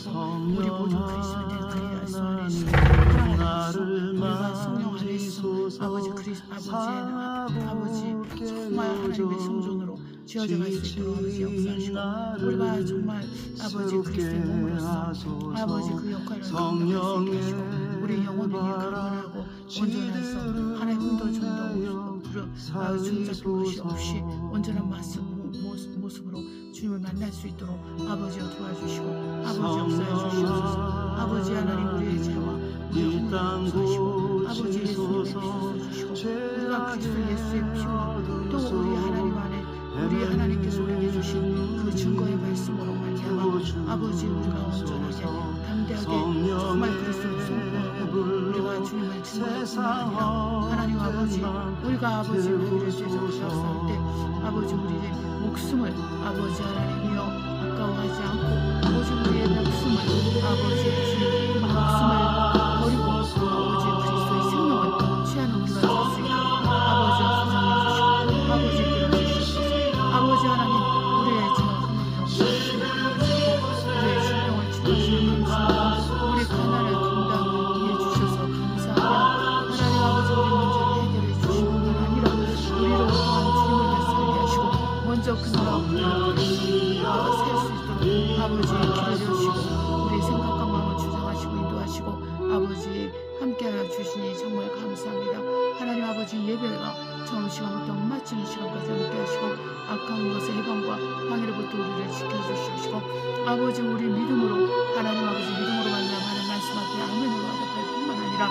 하시고 우리 모두 그리스도인 된 그리 수 안에 있어 살아가면서 우리가 성령 안에 있어 아버지 정말 하나님의 성전으로 지어져 갈 수 있도록 아버지 역사하시고 우리가 정말 아버지 그리스도의 몸으로서 아버지 그 역할을 감당할 수 있게 하시고 우리 영혼을 강건하고 온전해서 하나의 흠도 점도 중잡힌 것이 없이 온전한 모습으로 주님을 만날 수 있도록 아버지여 도와주시고 아버지 역사해 주시옵소서. 아버지 하나님 우리의 죄와 우리의 흠을 용서하시고 아버지 예수님의 피 쏟아주시고 우리가 그리스도 예수의 피와 또 우리 하나님 안에 우리 하나님께서 우리에게 주신 그 증거의 말씀으로 말미암아 아버지 우리가 온전하게 담대하게 정말 그리스도를 선포하고 우리가 주님을 증거할 뿐만 아니라 하나님 아버지 우리가 아버지 우리를 죄적으로 역사할 때 아버지 우리의 목숨을 아버지 하나님이여 아까워하지 않고 아버지 우리의 목숨을 아버지 주님 목숨을 버리고 아버지 그리스도의 생명을 취하는 우리가 될 수 있도록 아버지와 수장해 주시고 아버지 끌어주시옵소서. 아버지 하나님 우리의 우리의 신령을 치료하시는 감사합니다. 우리 가난을 감당해 주셔서 감사하며 하나님 아버지 우리 문제를 해결해 주시는 건 아니라 우리로 또한 주님을 살게 하시고 먼저 그 나라와 살수 있도록 아버지 길을 여시고 우리 생각과 마음을 주장하시고 인도하시고 아버지 함께하여 주시니 정말 감사합니다. 하나님 아버지 예배가 처음 시간부터 마치는 시간까지 함께하시고 악한 것의 해방과 방해로부터 우리를 지켜주시옵시고 아버지 우리 믿음으로 하나님 아버지 믿음으로 말미암아 말씀 앞에 아멘으로 화답할 뿐만 아니라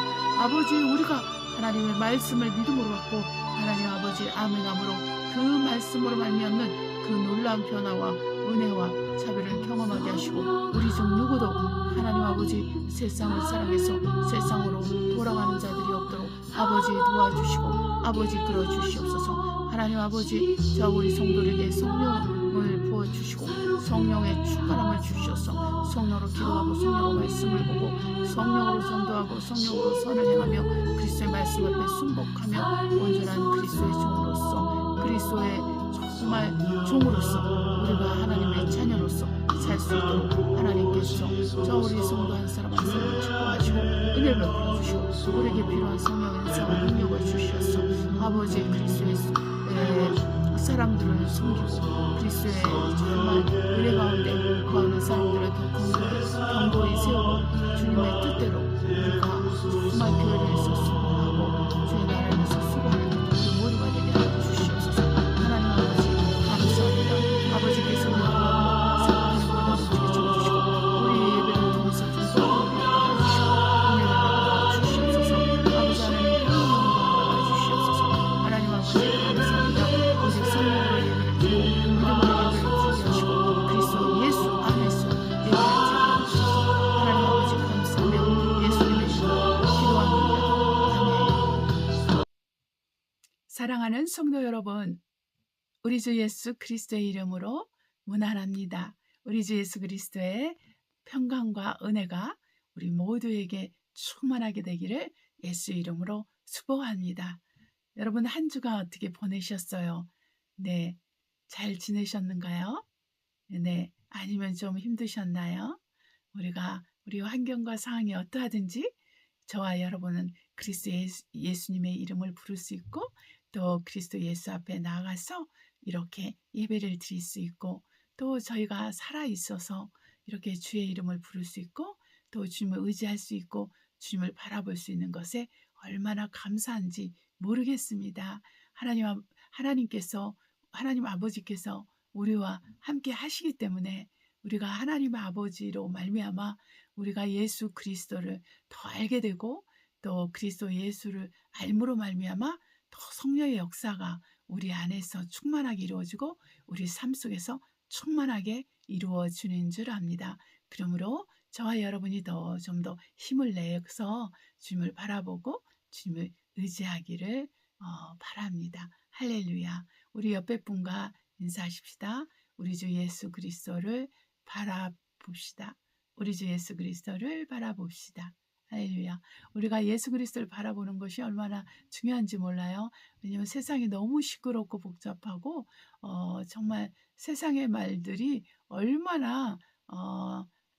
아버지 우리가 하나님의 말씀을 믿음으로 받고 하나님 아버지 아멘함으로 그 말씀으로 말미암는 그 놀라운 변화와 은혜와 자비를 경험하게 하시고 우리 중 누구도 하나님 아버지 세상을 사랑해서 세상으로 돌아가는 자들이 없도록 아버지 도와주시고 아버지 끌어주시옵소서. 하나님 아버지 저 우리 성도에게 성령을 부어주시고 성령의 축복함을 주셔서 성령으로 기도하고 성령으로 말씀을 보고 성령으로 전도하고 성령으로 선을 행하며 그리스도의 말씀 앞에 순복하며 온전한 그리스도의 종으로서 그리스도의 정말 종으로서 우리가 하나님의 자녀로서 살 수 있도록 하나님께서 저 우리 성도 한 사람 한 사람을 축복하시고 은혜를 베풀어 주시고 우리에게 필요한 성령의 은사와 능력을 주셔서 아버지 그리스도의 사람들을 섬기고 그리스도의 정말 은혜 가운데 거하는 사람들을 더 견고히 세우고 주님의 뜻대로 우리가 정말 교회를 위해서 수고하고 주의 나라를 위해서 수고하는 우리 모두가 되게 하여 주시옵소서. 하나님 아버지 감사합니다. 아버지께서 우리 생각하는 것보다 어떻게 적어주시고 우리 예배를 통해서 주님과 받아주시고 은혜를 받아주시옵소서. 아버지 하나님 평안을 받아주시옵소서. 하나님 아버지 감사합니다. 오직 성령으로 예배를 드리고 믿음으로 예배를 드리게 하시고 그리스도 예수 안에서 예배를 드리게 하시옵소서. 하나님 아버지 감사하며 예수님의 이름으로 기도합니다. 아멘. 사랑하는 성도 여러분, 우리 주 예수 그리스도의 이름으로 문안합니다. 우리 주 예수 그리스도의 평강과 은혜가 우리 모두에게 충만하게 되기를 예수 이름으로 축복합니다. 여러분 한 주가 어떻게 보내셨어요? 네, 잘 지내셨는가요? 네, 아니면 좀 힘드셨나요? 우리 환경과 상황이 어떠하든지 저와 여러분은 그리스도 예수님의 이름을 부를 수 있고 또 그리스도 예수 앞에 나가서 이렇게 예배를 드릴 수 있고 또 저희가 살아있어서 이렇게 주의 이름을 부를 수 있고 또 주님을 의지할 수 있고 주님을 바라볼 수 있는 것에 얼마나 감사한지 모르겠습니다. 하나님 아버지께서 우리와 함께 하시기 때문에 우리가 하나님 아버지로 말미암아 우리가 예수 그리스도를 더 알게 되고 또 그리스도 예수를 알므로 말미암아 더 성령의 역사가 우리 안에서 충만하게 이루어지고 우리 삶 속에서 충만하게 이루어지는 줄 압니다. 그러므로 저와 여러분이 좀 더 힘을 내서 주님을 바라보고 주님을 의지하기를 바랍니다. 할렐루야. 우리 옆에 분과 인사하십시다. 우리 주 예수 그리스도를 바라봅시다. 우리 주 예수 그리스도를 바라봅시다. 할렐루야. 우리가 예수 그리스도를 바라보는 것이 얼마나 중요한지 몰라요. 왜냐하면 세상이 너무 시끄럽고 복잡하고 정말 세상의 말들이 얼마나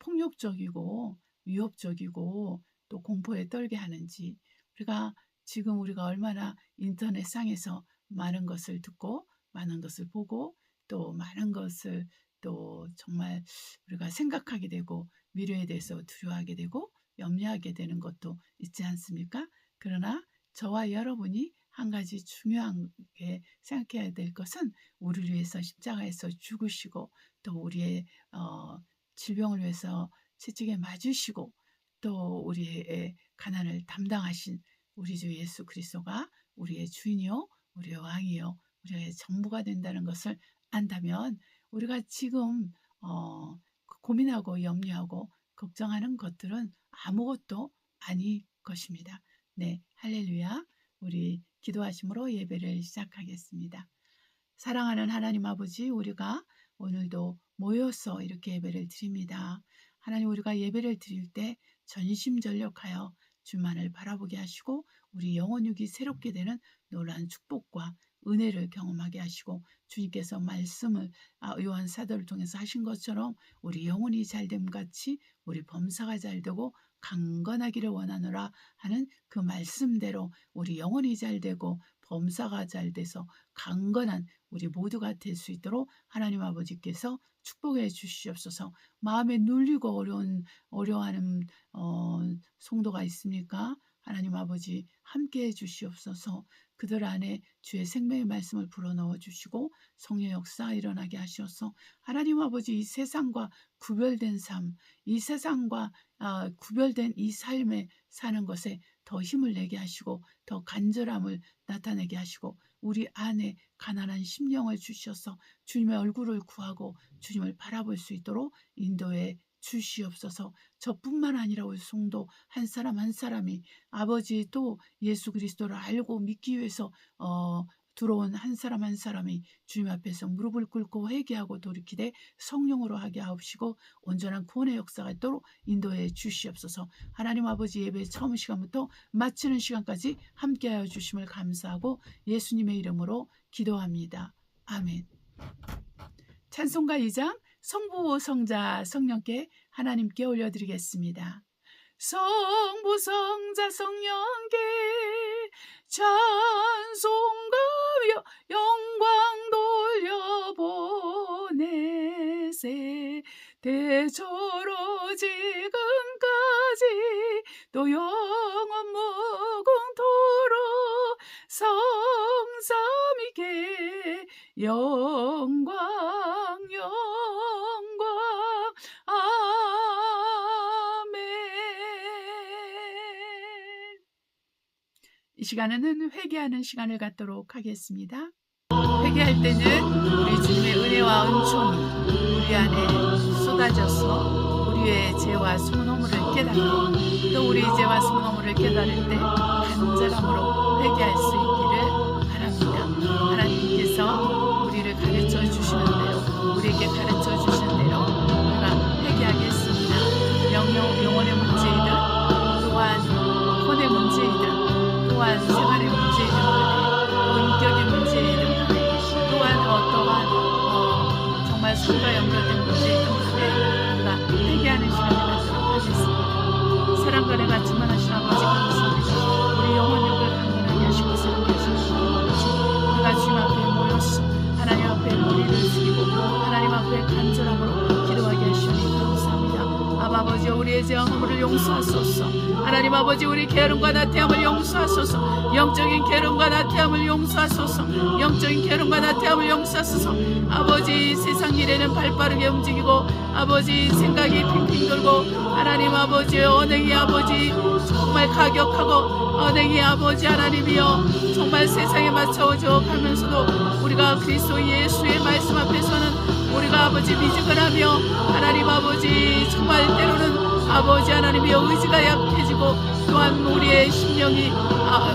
폭력적이고 위협적이고 또 공포에 떨게 하는지, 우리가 얼마나 인터넷상에서 많은 것을 듣고 많은 것을 보고 또 많은 것을 또 정말 우리가 생각하게 되고 미래에 대해서 두려워하게 되고 염려하게 되는 것도 있지 않습니까? 그러나 저와 여러분이 한 가지 중요하게 생각해야 될 것은 우리를 위해서 십자가에서 죽으시고 또 우리의 질병을 위해서 채찍에 맞으시고 또 우리의 가난을 담당하신 우리 주 예수 그리스도가 우리의 주인이요 우리의 왕이요 우리의 전부가 된다는 것을 안다면 우리가 지금 고민하고 염려하고 걱정하는 것들은 아무것도 아닐 것입니다. 네, 할렐루야. 우리 기도하심으로 예배를 시작하겠습니다. 사랑하는 하나님 아버지, 우리가 오늘도 모여서 이렇게 예배를 드립니다. 하나님, 우리가 예배를 드릴 때 전심전력하여 주만을 바라보게 하시고 우리 영혼육이 새롭게 되는 놀라운 축복과 은혜를 경험하게 하시고 주님께서 말씀을 요한 사도를 통해서 하신 것처럼 우리 영혼이 잘됨 같이 우리 범사가 잘되고 강건하기를 원하노라 하는 그 말씀대로 우리 영혼이 잘되고 범사가 잘돼서 강건한 우리 모두가 될 수 있도록 하나님 아버지께서 축복해 주시옵소서. 마음에 눌리고 어려워하는 성도가 있습니까? 하나님 아버지 함께해 주시옵소서. 그들 안에 주의 생명의 말씀을 불어넣어 주시고 성령 역사 일어나게 하시옵소서. 하나님 아버지, 이 세상과 구별된 삶, 이 세상과 구별된 이 삶에 사는 것에 더 힘을 내게 하시고 더 간절함을 나타내게 하시고 우리 안에 가난한 심령을 주셔서 주님의 얼굴을 구하고 주님을 바라볼 수 있도록 인도해 주시옵소서. 저뿐만 아니라 우리 성도 한 사람 한 사람이 아버지 또 예수 그리스도를 알고 믿기 위해서 들어온 한 사람 한 사람이 주님 앞에서 무릎을 꿇고 회개하고 돌이키되 성령으로 하게 하옵시고 온전한 구원의 역사가 있도록 인도해 주시옵소서. 하나님 아버지, 예배 처음 시간부터 마치는 시간까지 함께하여 주심을 감사하고 예수님의 이름으로 기도합니다. 아멘. 찬송가 2장 성부 성자 성령께 하나님께 올려드리겠습니다. 성부 성자 성령께 찬송가 영광 돌려보내세. 대초로 지금까지 또 영원 무궁토록 성삼위께 영광 이 시간에는 회개하는 시간을 갖도록 하겠습니다. 회개할 때는 우리 주님의 은혜와 은총이 우리 안에 쏟아져서 우리의 죄와 숨은 허물을 깨닫고 또 우리 죄와 숨은 허물을 깨달을 때 간절함으로 회개할 수 있기를 바랍니다. 하나님께서 우리를 가르쳐 주시는 대로 우리에게 가르쳐 주시는 대로 우리가 회개하겠습니다. 영혼의 문제이든 또한 혼의 문제이든 또한 생활의 문제이든 또 인격의 문제이든 또한 어떠한 정말 삶과 연결된 문제이든 우리가 회개하는 시간을 갖도록 하겠습니다. 사랑과 내가 충만하신 아버지 감사합니다. 우리 영혼력을 강건하게 하시고 새롭게 하시는 아버지, 우리가 주님 앞에 모였어 하나님 앞에 머리를 숙이고 하나님 앞에 간절함으로 기도하게 하시니 감사합니다. 아버지, 우리의 죄와 허물을 용서하소서. 하나님 아버지, 우리 게으름과 나태함을 용서하소서. 영적인 게으름과 나태함을 용서하소서. 영적인 게으름과 나태함을 용서하소서. 아버지, 세상 일에는 발빠르게 움직이고 아버지 생각이 핑핑 돌고 하나님 아버지 언행이 아버지 정말 가격하고 언행이 아버지 하나님이여 정말 세상에 맞춰져 가면서도 우리가 그리스도 예수의 말씀 앞에서는 우리가 아버지 미지근하며 하나님 아버지 정말 때로는 아버지 하나님이여 의지가 약해지고 또한 우리의 심령이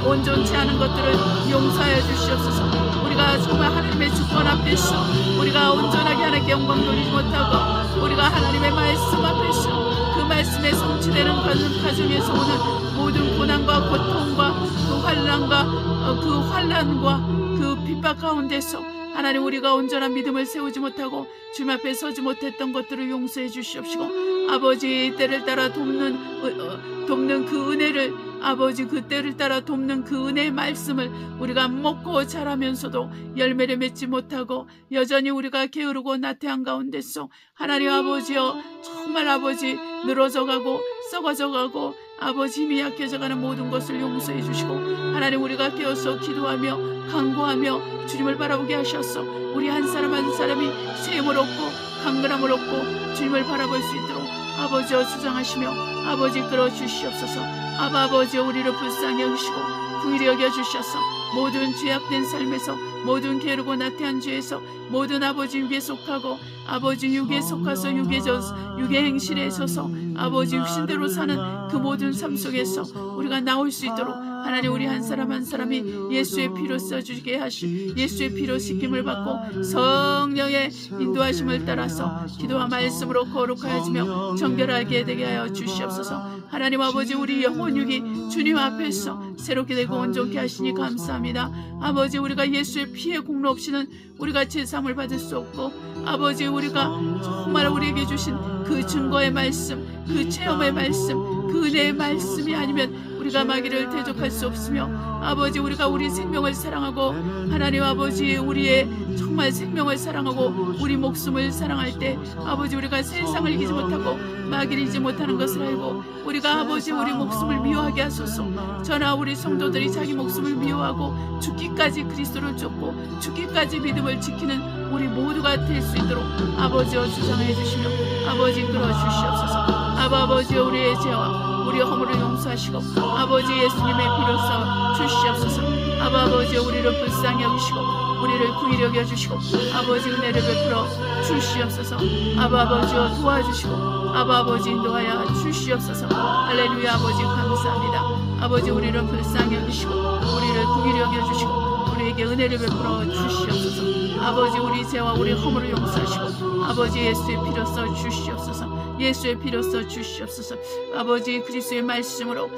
온전치 않은 것들을 용서하여 주시옵소서. 우리가 정말 하나님의 주권 앞에서 우리가 온전하게 하나님께 영광 돌리지 못하고 우리가 하나님의 말씀 앞에서 그 말씀에 성취되는 가정에서 오는 모든 고난과 고통과 그 환난과 그 핍박 가운데서 하나님, 우리가 온전한 믿음을 세우지 못하고 주님 앞에 서지 못했던 것들을 용서해 주시옵시고, 아버지 때를 따라 돕는 그 은혜를, 아버지 그 때를 따라 돕는 그 은혜의 말씀을 우리가 먹고 자라면서도 열매를 맺지 못하고 여전히 우리가 게으르고 나태한 가운데서 하나님 아버지여, 정말 아버지 늘어져가고 썩어져가고 아버지 힘이 약해져가는 모든 것을 용서해 주시고, 하나님, 우리가 깨어서 기도하며 간구하며 주님을 바라보게 하셔서 우리 한 사람 한 사람이 세임을 얻고 강건함을 얻고 주님을 바라볼 수 있도록 아버지여 수장하시며 아버지 끌어주시옵소서. 아버지여, 우리를 불쌍히 여기시고 긍휼히 여겨주셔서 모든 죄악된 삶에서, 모든 게으르고 나태한 죄에서, 모든 아버지 육에 속하고 아버지 육에 속아서 육의 행실에 있어서 아버지 육신대로 사는 그 모든 삶 속에서 우리가 나올 수 있도록 하나님, 우리 한 사람 한 사람이 예수의 피로 써주게 하시, 예수의 피로 씻김을 받고 성령의 인도하심을 따라서 기도와 말씀으로 거룩하여지며 정결하게 되게 하여 주시옵소서. 하나님 아버지, 우리 영혼육이 주님 앞에서 새롭게 되고 온전케 하시니 감사합니다. 아버지, 우리가 예수의 피의 공로 없이는 우리가 제사함을 받을 수 없고, 아버지, 우리가 정말 우리에게 주신 그 증거의 말씀, 그 체험의 말씀, 그 은혜의 말씀이 아니면 우리가 마귀를 대적할 수 없으며, 아버지, 우리가 우리 생명을 사랑하고 하나님 아버지, 우리의 정말 생명을 사랑하고 우리 목숨을 사랑할 때 아버지, 우리가 세상을 이기지 못하고 마귀를 이기지 못하는 것을 알고 우리가 아버지 우리 목숨을 미워하게 하소서. 저나 우리 성도들이 자기 목숨을 미워하고 죽기까지 그리스도를 쫓고 죽기까지 믿음을 지키는 우리 모두가 될 수 있도록 아버지여 주장해 주시며 아버지 끌어주시옵소서. 아버지여, 우리의 죄와 우리의 허물을 용서하시고 아버지 예수님의 피로써 주시옵소서. 아버지여, 우리를 불쌍히 여기시고 우리를 긍휼히 여겨주시고 아버지 은혜를 베풀어 주시옵소서. 아버지여, 도와주시고 아버지 인도하여 주시옵소서. 할렐루야. 아버지 감사합니다. 아버지, 우리를 불쌍히 여기시고 우리를 긍휼히 여겨주시고 우리에게 은혜를 베풀어 주시옵소서. 아버지, 우리 죄와 우리 허물을 용서하시고 아버지 예수의 피로써 주시옵소서. 예수의 피로써 주시옵소서. 아버지, 그리스도의 말씀으로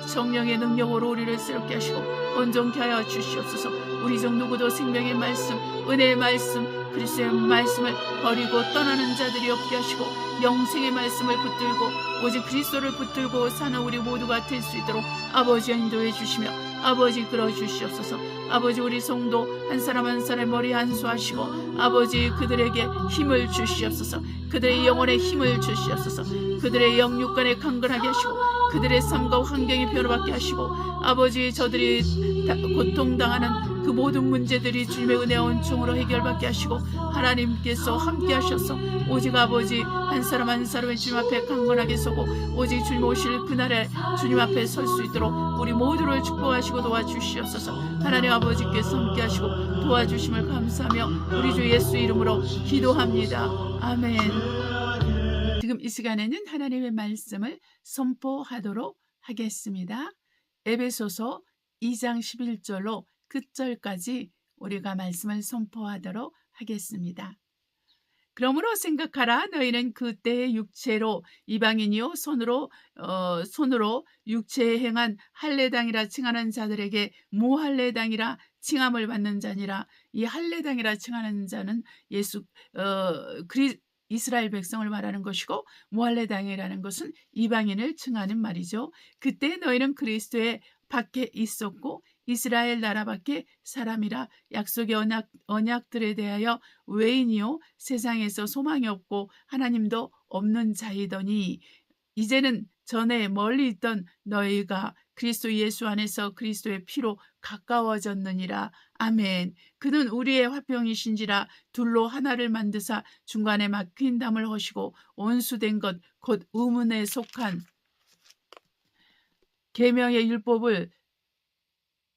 성령의 능력으로 우리를 새롭게 하시고 온전케 하여 주시옵소서. 우리 중 누구도 생명의 말씀, 은혜의 말씀, 그리스도의 말씀을 버리고 떠나는 자들이 없게 하시고 영생의 말씀을 붙들고 오직 그리스도를 붙들고 사는 우리 모두가 될 수 있도록 아버지 인도해 주시며 아버지 끌어주시옵소서. 아버지, 우리 성도 한 사람 한 사람의 머리 안수하시고 아버지 그들에게 힘을 주시옵소서. 그들의 영혼에 힘을 주시옵소서. 그들의 영육간에 강건하게 하시고 그들의 삶과 환경이 변화받게 하시고 아버지, 저들이 고통당하는 그 모든 문제들이 주님의 은혜와 은총으로 해결받게 하시고 하나님께서 함께 하셔서 오직 아버지 한 사람 한 사람의 주님 앞에 강건하게 서고 오직 주님 오실 그날에 주님 앞에 설 수 있도록 우리 모두를 축복하시고 도와주시옵소서. 하나님 아버지께서 함께 하시고 도와주심을 감사하며 우리 주 예수 이름으로 기도합니다. 아멘. 지금 이 시간에는 하나님의 말씀을 선포하도록 하겠습니다. 에베소서 2장 11절로 끝절까지 우리가 말씀을 선포하도록 하겠습니다. 그러므로 생각하라. 너희는 그때의 육체로 이방인이요 손으로 육체에 행한 할례당이라 칭하는 자들에게 무할례당이라 칭함을 받는 자니라. 이 할례당이라 칭하는 자는 이스라엘 백성을 말하는 것이고 무할례당이라는 것은 이방인을 칭하는 말이죠. 그때 너희는 그리스도의 밖에 있었고 이스라엘 나라 밖에 사람이라 약속의 언약들에 대하여 외인이요 세상에서 소망이 없고 하나님도 없는 자이더니 이제는 전에 멀리 있던 너희가 그리스도 예수 안에서 그리스도의 피로 가까워졌느니라. 아멘. 그는 우리의 화평이신지라 둘로 하나를 만드사 중간에 막힌 담을 허시고 온수된 것 곧 의문에 속한 계명의 율법을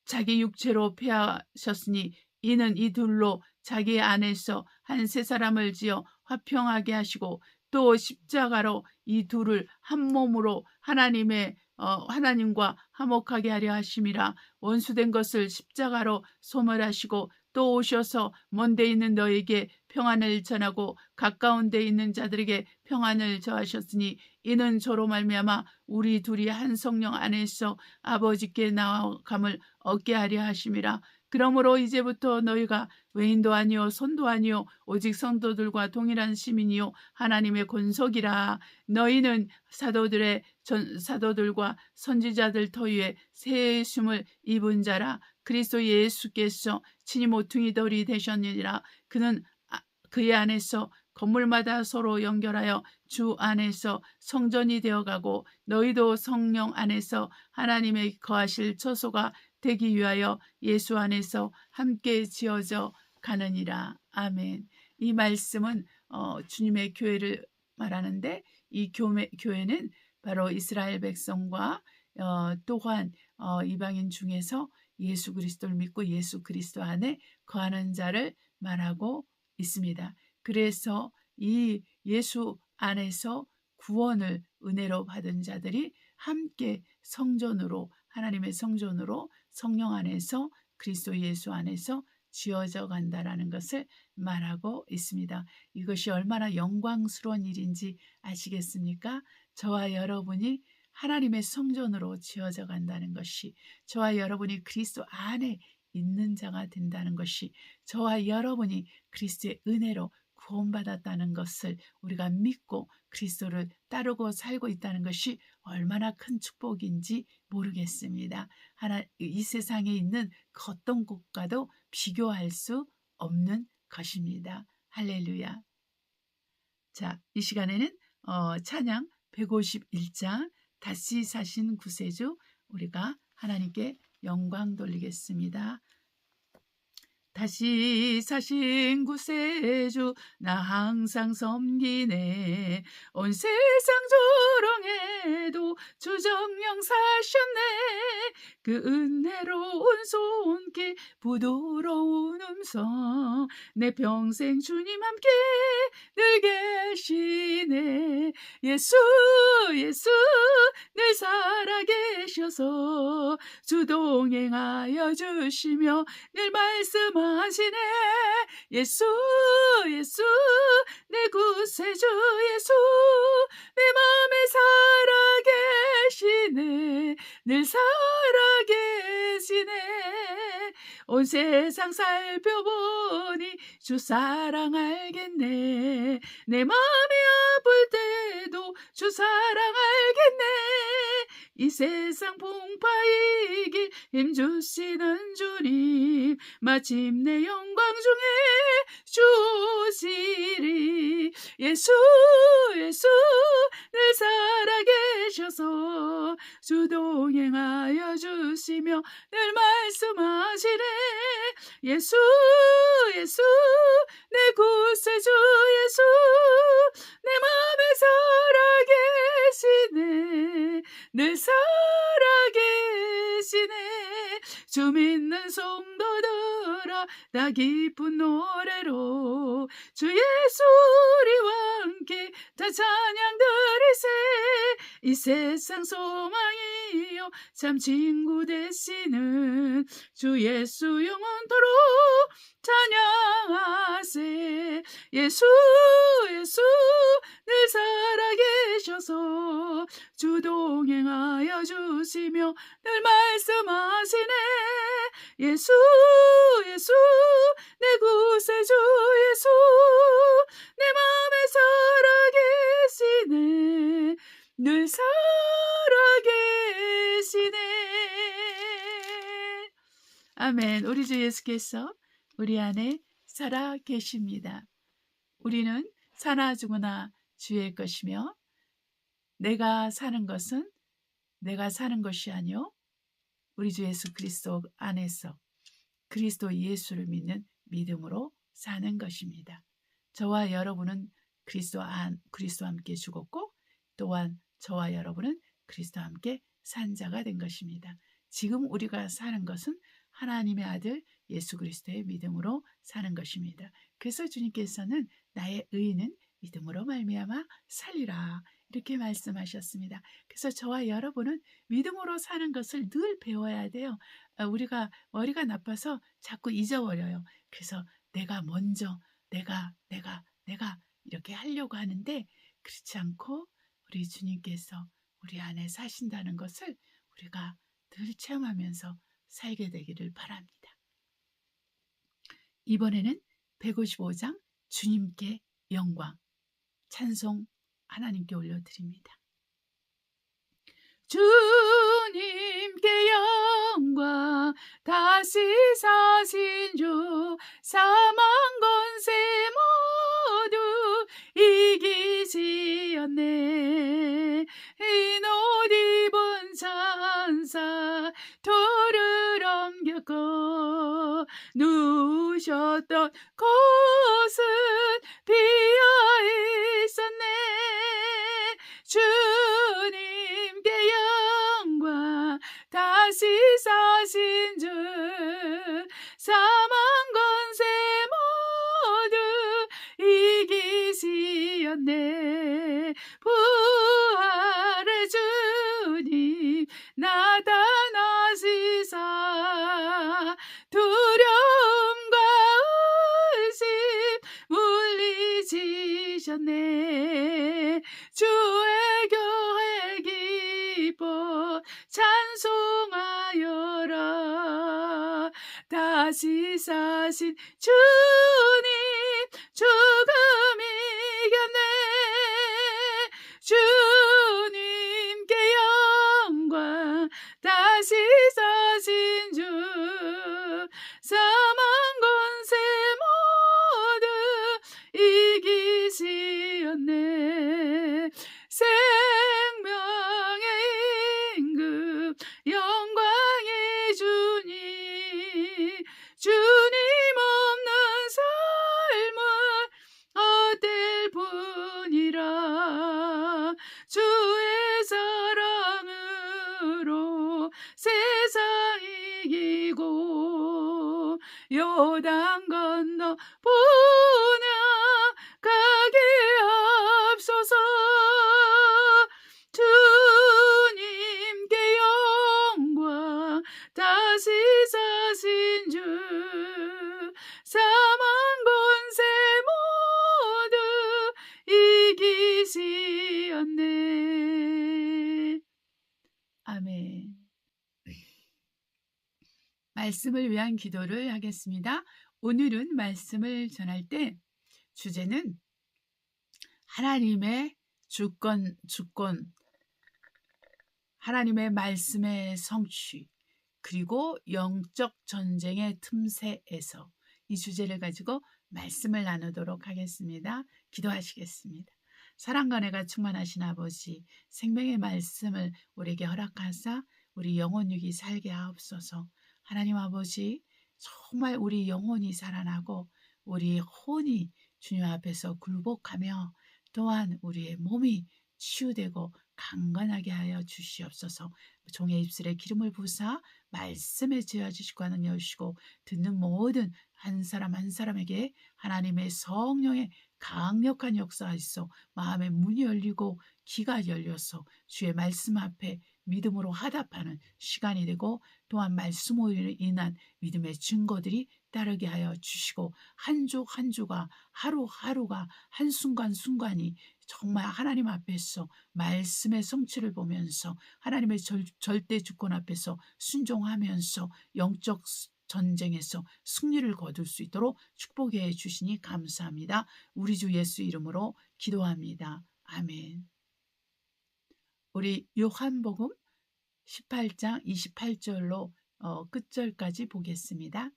자기 육체로 폐하셨으니 이는 이 둘로 자기 안에서 한 세 사람을 지어 화평하게 하시고 또 십자가로 이 둘을 한 몸으로 하나님과 화목하게 하려 하심이라. 원수된 것을 십자가로 소멸하시고 또 오셔서 먼데 있는 너에게 평안을 전하고 가까운 데 있는 자들에게 평안을 저하셨으니 이는 저로 말미암아 우리 둘이 한 성령 안에서 아버지께 나아감을 얻게 하려 하심이라. 그러므로 이제부터 너희가 외인도 아니요 손도 아니요 오직 성도들과 동일한 시민이요 하나님의 권속이라. 너희는 사도들과 선지자들 터위에 세심을 입은 자라. 그리스도 예수께서 친히 모퉁이 돌이 되셨느니라. 그는 그의 안에서 건물마다 서로 연결하여 주 안에서 성전이 되어가고 너희도 성령 안에서 하나님의 거하실 처소가 되기 위하여 예수 안에서 함께 지어져 가느니라. 아멘. 이 말씀은 주님의 교회를 말하는데 이 교회는 바로 이스라엘 백성과 또한 이방인 중에서 예수 그리스도를 믿고 예수 그리스도 안에 거하는 자를 말하고 있습니다. 그래서 이 예수 안에서 구원을 은혜로 받은 자들이 함께 성전으로, 하나님의 성전으로 성령 안에서 그리스도 예수 안에서 지어져 간다라는 것을 말하고 있습니다. 이것이 얼마나 영광스러운 일인지 아시겠습니까? 저와 여러분이 하나님의 성전으로 지어져 간다는 것이, 저와 여러분이 그리스도 안에 있는 자가 된다는 것이, 저와 여러분이 그리스도의 은혜로 구원받았다는 것을 우리가 믿고 그리스도를 따르고 살고 있다는 것이 얼마나 큰 축복인지 모르겠습니다. 이 세상에 있는 그 어떤 것과도 비교할 수 없는 것입니다. 할렐루야. 자, 이 시간에는 찬양 151장 다시 사신 구세주 우리가 하나님께 영광 돌리겠습니다. 다시 사신 구세주 나 항상 섬기네. 온 세상 조롱해도 주정령 사셨네. 그 은혜로운 손길 부드러운 음성 내 평생 주님 함께 늘 계시네. 예수 늘 살아계셔서 주 동행하여 주시며 늘 말씀하시네. 예수 내 구세주 예수 내 맘에 살아계시네. 늘 살아계시네. 온 세상 살펴보니 주 사랑 알겠네. 내 맘이 아플 때도 주 사랑 알겠네. 이 세상 풍파이길 힘주시는 주님 마침내 영광 중에 주시리. 예수 늘 살아계셔서 주 동행하여 주시며 늘 말씀하시네. 예수 내 구세주 예수 내 맘에 살아계시네. 늘 살아계시네. 주 믿는 성도들아 나 기쁜 노래로 주 예수 우리와 함께 다 찬양 드리세. 이 세상 소망이요 참 친구 되시는 주 예수 영원토록 찬양하세. 예수 늘 살아계셔서 주 동행하여 주시며 늘 말씀하시네. 예수 내 구세주 예수 내 맘에 살아계시네. 늘 살아계시네. 아멘. 우리 주 예수께서 우리 안에 살아계십니다. 우리는 사나 죽으나 주의 것이며 내가 사는 것은 내가 사는 것이 아니요 우리 주 예수 그리스도 안에서 그리스도 예수를 믿는 믿음으로 사는 것입니다. 저와 여러분은 그리스도와 함께 죽었고 또한 저와 여러분은 그리스도와 함께 산 자가 된 것입니다. 지금 우리가 사는 것은 하나님의 아들 예수 그리스도의 믿음으로 사는 것입니다. 그래서 주님께서는 나의 의인은 믿음으로 말미암아 살리라 이렇게 말씀하셨습니다. 그래서 저와 여러분은 믿음으로 사는 것을 늘 배워야 돼요. 우리가 머리가 나빠서 자꾸 잊어버려요. 그래서 내가 먼저 내가 이렇게 하려고 하는데 그렇지 않고 우리 주님께서 우리 안에 사신다는 것을 우리가 늘 체험하면서 살게 되기를 바랍니다. 이번에는 155장 주님께 영광 찬송 하나님께 올려드립니다. 주님께 영광 다시 사신 주 사망 권세 모두 이기시었네. 흰 옷 입은 천사 돌을 옮겼고 누우셨던 곳은 비어 있었네. 주님께 영광 다시 사신 주 사망 권세 모두 이기시었네. 부활의 주님 나타나시사 두려움과 의심 물리치셨네. 주의 교회 기뻐 찬송하여라. 다시 사신 주님 죽음 이겼네. 주님께 영광 다시 사신 주 사망 권세 모두 이기시었네. 생명의 임금 영광의 주님 주님 없는 삶은 어떨 뿐이라. 주의 사랑으로 세상 이기고 요단 건너 분양가게 앞서서 주님께 영광 다시 사신 주 사망 권세 모두 이기시었네. 아멘. 말씀을 위한 기도를 하겠습니다. 오늘은 말씀을 전할 때 주제는 하나님의 주권, 하나님의 말씀의 성취, 그리고 영적 전쟁의 틈새에서 이 주제를 가지고 말씀을 나누도록 하겠습니다. 기도하시겠습니다. 사랑과 은혜가 충만하신 아버지, 생명의 말씀을 우리에게 허락하사 우리 영혼육이 살게 하옵소서. 하나님 아버지, 정말 우리 영혼이 살아나고 우리 혼이 주님 앞에서 굴복하며 또한 우리의 몸이 치유되고 강건하게 하여 주시옵소서. 종의 입술에 기름을 부사 말씀에 지어주시고 하는 여시고 듣는 모든 한 사람 한 사람에게 하나님의 성령의 강력한 역사하시소. 마음의 문이 열리고 귀가 열려서 주의 말씀 앞에 믿음으로 화답하는 시간이 되고 또한 말씀으로 인한 믿음의 증거들이 따르게 하여 주시고 한 주 한 주가 하루하루가 한순간순간이 정말 하나님 앞에서 말씀의 성취를 보면서 하나님의 절대 주권 앞에서 순종하면서 영적 전쟁에서 승리를 거둘 수 있도록 축복해 주시니 감사합니다. 우리 주 예수 이름으로 기도합니다. 아멘. 우리 요한복음 18장 28절로 끝절까지 보겠습니다.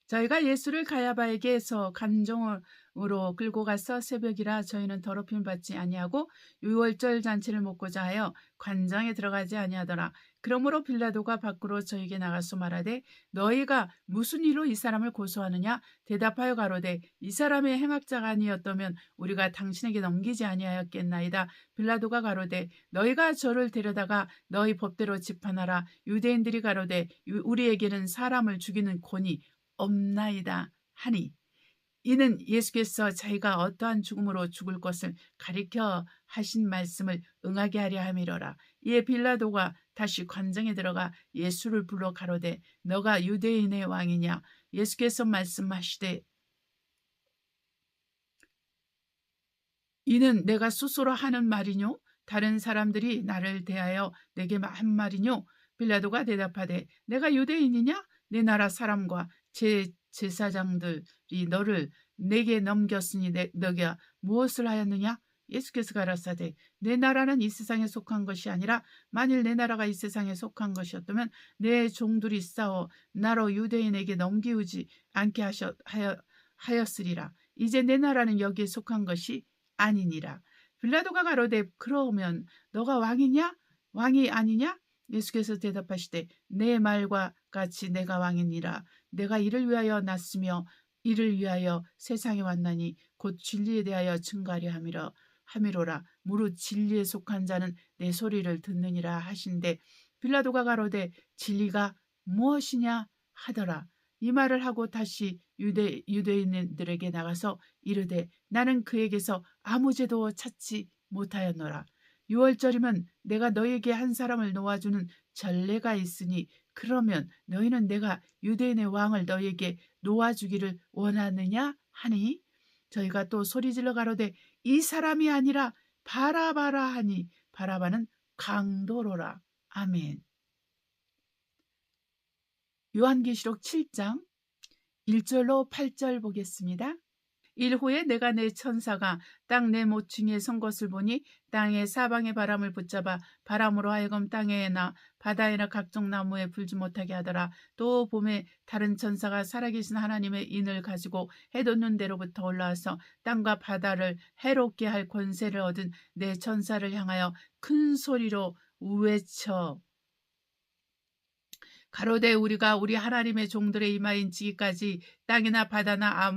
저희가 예수를 가야바에게서 간종으로 끌고 가서 새벽이라 저희는 더럽힘 받지 아니하고 유월절 잔치를 먹고자 하여 관장에 들어가지 아니하더라. 그러므로 빌라도가 밖으로 저희에게 나가서 말하되 너희가 무슨 일로 이 사람을 고소하느냐? 대답하여 가로되 이 사람의 행악자가 아니었다면 우리가 당신에게 넘기지 아니하였겠나이다. 빌라도가 가로되 너희가 저를 데려다가 너희 법대로 재판하라. 유대인들이 가로되 우리에게는 사람을 죽이는 권이 없나이다 하니 이는 예수께서 자기가 어떠한 죽음으로 죽을 것을 가리켜 하신 말씀을 응하게 하려 함이로라. 이에 빌라도가 다시 관정에 들어가 예수를 불러 가로되 너가 유대인의 왕이냐? 예수께서 말씀하시되 이는 내가 스스로 하는 말이뇨? 다른 사람들이 나를 대하여 내게 한 말이뇨? 빌라도가 대답하되 내가 유대인이냐? 내 나라 사람과 제 제사장들이 너를 내게 넘겼으니 너가 무엇을 하였느냐? 예수께서 가라사대 내 나라는 이 세상에 속한 것이 아니라 만일 내 나라가 이 세상에 속한 것이었다면 내 종들이 싸워 나로 유대인에게 넘기우지 않게 하였으리라. 이제 내 나라는 여기에 속한 것이 아니니라. 빌라도가 가로되 그러면 너가 왕이냐? 왕이 아니냐? 예수께서 대답하시되 내 말과 같이 내가 왕이니라. 내가 이를 위하여 났으며 이를 위하여 세상에 왔나니 곧 진리에 대하여 증가하려 함이로라. 무릇 진리에 속한 자는 내 소리를 듣느니라 하신대 빌라도가 가로되 진리가 무엇이냐 하더라. 이 말을 하고 다시 유대인들에게 나가서 이르되 나는 그에게서 아무 죄도 찾지 못하였노라. 6월절이면 내가 너에게 한 사람을 놓아주는 전례가 있으니 그러면 너희는 내가 유대인의 왕을 너희에게 놓아주기를 원하느냐 하니 저희가 또 소리질러 가로되 이 사람이 아니라 바라바라 하니 바라바는 강도로라. 아멘. 요한계시록 7장 1절로 8절 보겠습니다. 일후에 내가 내 천사가 땅 내 모퉁이에 선 것을 보니 땅의 사방의 바람을 붙잡아 바람으로 하여금 땅에나 바다에나 각종 나무에 불지 못하게 하더라. 또 봄에 다른 천사가 살아계신 하나님의 인을 가지고 해돋는 데로부터 올라와서 땅과 바다를 해롭게 할 권세를 얻은 내 천사를 향하여 큰 소리로 외쳐 가로되 우리가 우리 하나님의 종들의 이마인 지기까지 땅이나 바다나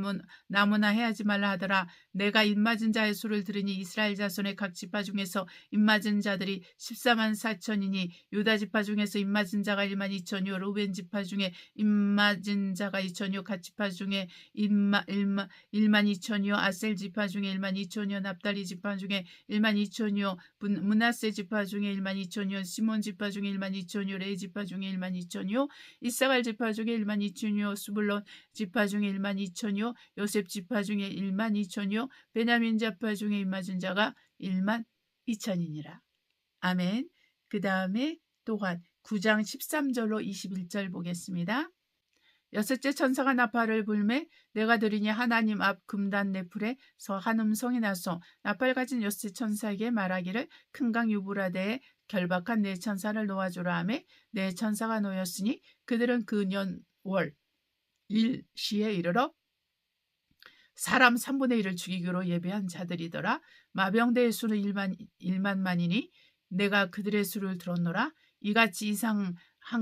나무나 해하지 말라 하더라. 내가 입맞은 자의 수를 들으니 이스라엘 자손의 각 지파 중에서 입맞은 자들이 14만 4천이니 유다 지파 중에서 입맞은 자가 1만 2천이요 루벤 지파 중에 입맞은 자가 2천이요 갓 지파 중에 1만 2천이요 아셀 지파 중에 1만 2천이요 납달리 지파 중에 1만 2천이요 므낫세 지파 중에 1만 2천이요 시몬 지파 중에 1만 2천이요 레위 지파 중에 1만 2천이요 이사갈 지파 중에 1만 2천이요 수불론 지파 중에 1만 2천이요 요셉 지파 중에 1만 2천이요 베냐민 지파 중에 입맞은 자가 1만 2천이니라. 아멘. 그 다음에 또한 9장 13절로 21절 보겠습니다. 여섯째 천사가 나팔을 불매 내가 들으니 하나님 앞 금단 네풀에서 한 음성이 나서 나팔 가진 여섯째 천사에게 말하기를 큰 강 유브라데에 결박한 네 천사를 놓아주라 하매 네 천사가 놓였으니 그들은 그 년월 1시에 이르러 사람 3분의 1을 죽이기로 예배한 자들이더라. 마병대의 수는 1만만이니 내가 그들의 수를 들었노라. 이같이 이상한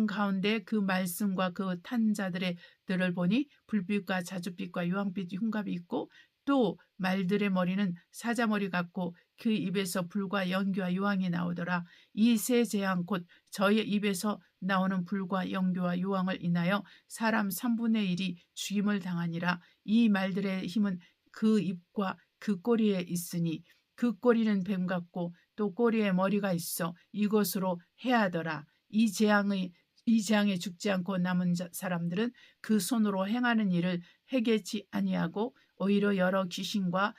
가운데 그 말씀과 그 탄 자들을 보니 불빛과 자줏빛과 유황빛 흉갑이 있고 또 말들의 머리는 사자머리 같고 그 입에서 불과 연기와 유황이 나오더라. 이 세 재앙 곧 저의 입에서 나오는 불과 연기와 유황을 인하여 사람 3분의 1이 죽임을 당하니라. 이 말들의 힘은 그 입과 그 꼬리에 있으니 그 꼬리는 뱀 같고 또 꼬리에 머리가 있어 이것으로 해하더라. 이 재앙에 죽지 않고 남은 사람들은 그 손으로 행하는 일을 해결치 아니하고 오히려 여러 귀신과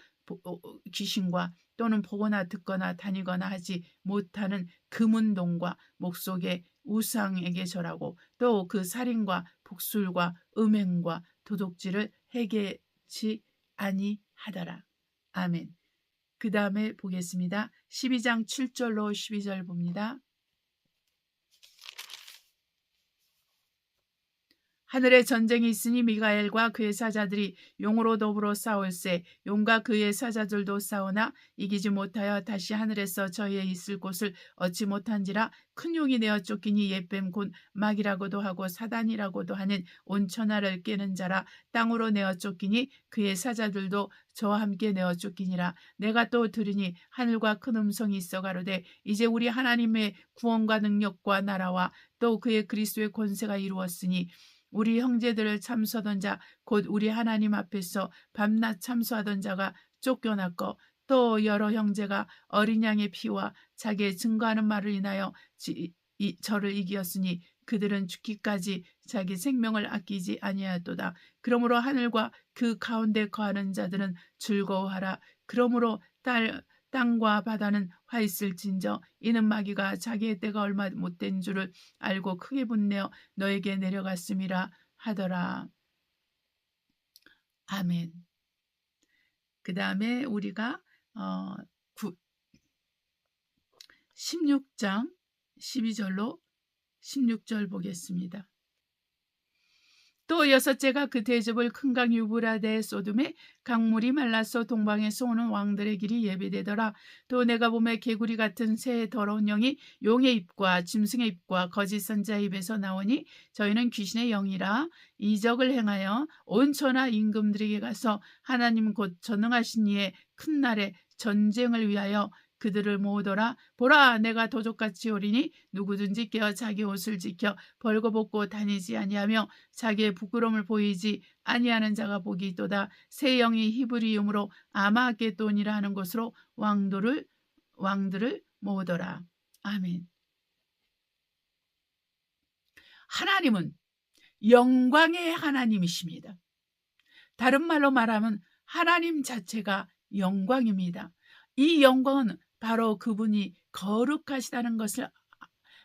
또는 보거나 듣거나 다니거나 하지 못하는 금운동과 목속의 우상에게 절하고 또 그 살인과 복술과 음행과 도둑질을 해결치 아니하더라. 아멘. 그 다음에 보겠습니다. 12장 7절로 12절 봅니다. 하늘에 전쟁이 있으니 미가엘과 그의 사자들이 용으로 더불어 싸울세 용과 그의 사자들도 싸우나 이기지 못하여 다시 하늘에서 저희의 있을 곳을 얻지 못한지라 큰 용이 내어 쫓기니 옛뱀 곧 마귀라고도 하고 사단이라고도 하는 온 천하를 깨는 자라 땅으로 내어 쫓기니 그의 사자들도 저와 함께 내어 쫓기니라. 내가 또 들으니 하늘과 큰 음성이 있어 가로되 이제 우리 하나님의 구원과 능력과 나라와 또 그의 그리스도의 권세가 이루었으니 우리 형제들을 참수하던 자 곧 우리 하나님 앞에서 밤낮 참수하던 자가 쫓겨났고 또 여러 형제가 어린 양의 피와 자기의 증거하는 말을 인하여 저를 이기었으니 그들은 죽기까지 자기 생명을 아끼지 아니하였도다. 그러므로 하늘과 그 가운데 거하는 자들은 즐거워하라. 그러므로 땅과 바다는 화 있을진저 이는 마귀가 자기의 때가 얼마 못된 줄을 알고 크게 분내어 너에게 내려갔음이라 하더라. 아멘. 그 다음에 우리가 16장 12절로 16절 보겠습니다. 또 여섯째가 그 대접을 큰 강 유브라데에 쏟음에 강물이 말라서 동방에서 오는 왕들의 길이 예배되더라. 또 내가 보매 개구리 같은 새 더러운 영이 용의 입과 짐승의 입과 거짓 선지자의 입에서 나오니 저희는 귀신의 영이라. 이적을 행하여 온 천하 임금들에게 가서 하나님 곧 전능하신 이의 큰 날에 전쟁을 위하여 그들을 모으더라. 보라, 내가 도적같이 오리니 누구든지 깨어 자기 옷을 지켜 벌거벗고 다니지 아니하며 자기의 부끄러움을 보이지 아니하는 자가 복이 있도다. 새 영이 히브리음으로 아마겟돈이라 하는 곳으로 왕들을 모으더라. 아멘. 하나님은 영광의 하나님이십니다. 다른 말로 말하면 하나님 자체가 영광입니다. 이 영광은 바로 그분이 거룩하시다는 것을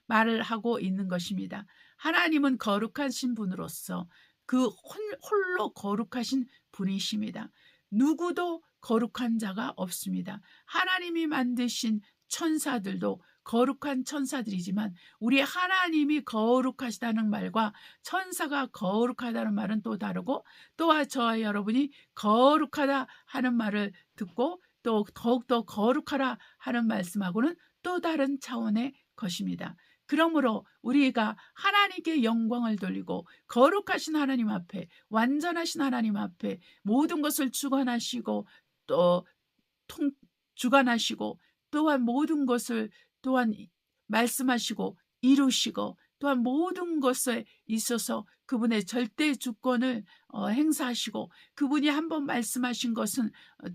말을 하고 있는 것입니다. 하나님은 거룩하신 분으로서 그 홀로 거룩하신 분이십니다. 누구도 거룩한 자가 없습니다. 하나님이 만드신 천사들도 거룩한 천사들이지만 우리 하나님이 거룩하시다는 말과 천사가 거룩하다는 말은 또 다르고, 또한 저와 여러분이 거룩하다 하는 말을 듣고 또 더욱더 거룩하라 하는 말씀하고는 또 다른 차원의 것입니다. 그러므로 우리가 하나님께 영광을 돌리고 거룩하신 하나님 앞에, 완전하신 하나님 앞에 모든 것을 주관하시고 또 주관하시고 또한 모든 것을 또한 말씀하시고 이루시고 또한 모든 것에 있어서 그분의 절대 주권을 행사하시고 그분이 한번 말씀하신 것은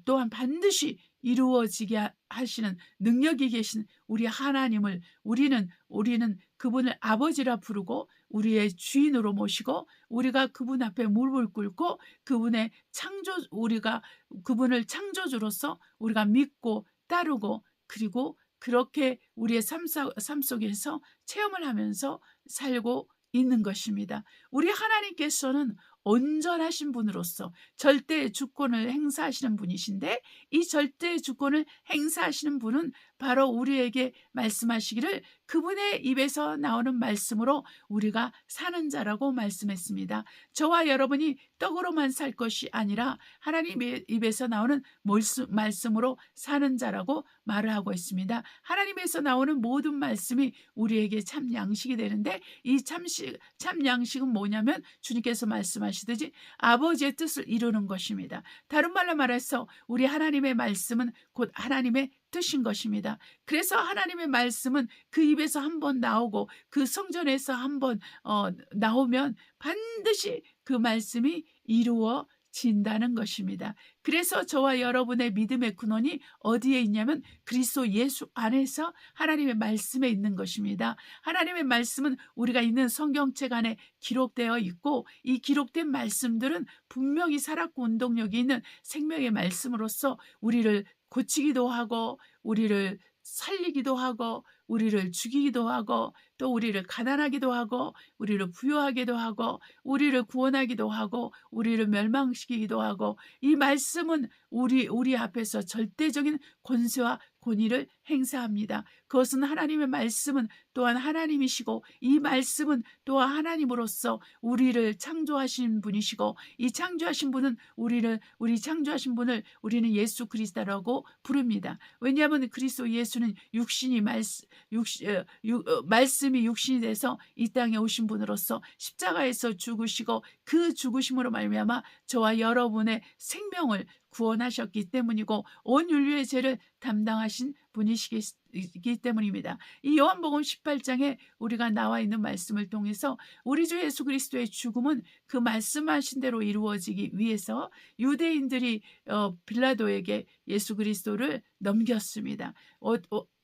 또한 반드시 이루어지게 하시는 능력이 계신 우리 하나님을 우리는 그분을 아버지라 부르고 우리의 주인으로 모시고 우리가 그분 앞에 무릎을 꿇고 우리가 그분을 창조주로서 우리가 믿고 따르고 그리고 그렇게 우리의 삶 속에서 체험을 하면서 살고 있는 것입니다. 우리 하나님께서는 온전하신 분으로서 절대 주권을 행사하시는 분이신데 이 절대 주권을 행사하시는 분은 바로 우리에게 말씀하시기를 그분의 입에서 나오는 말씀으로 우리가 사는 자라고 말씀했습니다. 저와 여러분이 떡으로만 살 것이 아니라 하나님의 입에서 나오는 말씀으로 사는 자라고 말을 하고 있습니다. 하나님에서 나오는 모든 말씀이 우리에게 참 양식이 되는데 이 참 양식은 뭐냐면 주님께서 말씀하시듯이 아버지의 뜻을 이루는 것입니다. 다른 말로 말해서 우리 하나님의 말씀은 곧 하나님의 뜻인 것입니다. 그래서 하나님의 말씀은 그 입에서 한번 나오고 그 성전에서 한번 나오면 반드시 그 말씀이 이루어진다는 것입니다. 그래서 저와 여러분의 믿음의 근원이 어디에 있냐면 그리스도 예수 안에서 하나님의 말씀에 있는 것입니다. 하나님의 말씀은 우리가 있는 성경책 안에 기록되어 있고 이 기록된 말씀들은 분명히 살았고 운동력이 있는 생명의 말씀으로서 우리를 고치기도 하고 우리를 살리기도 하고 우리를 죽이기도 하고 또 우리를 가난하기도 하고 우리를 부유하기도 하고 우리를 구원하기도 하고 우리를 멸망시키기도 하고 이 말씀은 우리 앞에서 절대적인 권세와 권위를 행사합니다. 그것은 하나님의 말씀은 또한 하나님이시고 이 말씀은 또한 하나님으로서 우리를 창조하신 분이시고 이 창조하신 분은 우리 창조하신 분을 우리는 예수 그리스도라고 부릅니다. 왜냐하면 그리스도 예수는 말씀이 육신이 돼서 이 땅에 오신 분으로서 십자가에서 죽으시고 그 죽으심으로 말미암아 저와 여러분의 생명을 구원하셨기 때문이고 온 인류의 죄를 담당하신 분이시기 때문입니다. 이 요한복음 18장에 우리가 나와 있는 말씀을 통해서 우리 주 예수 그리스도의 죽음은 그 말씀하신 대로 이루어지기 위해서 유대인들이 빌라도에게 예수 그리스도를 넘겼습니다.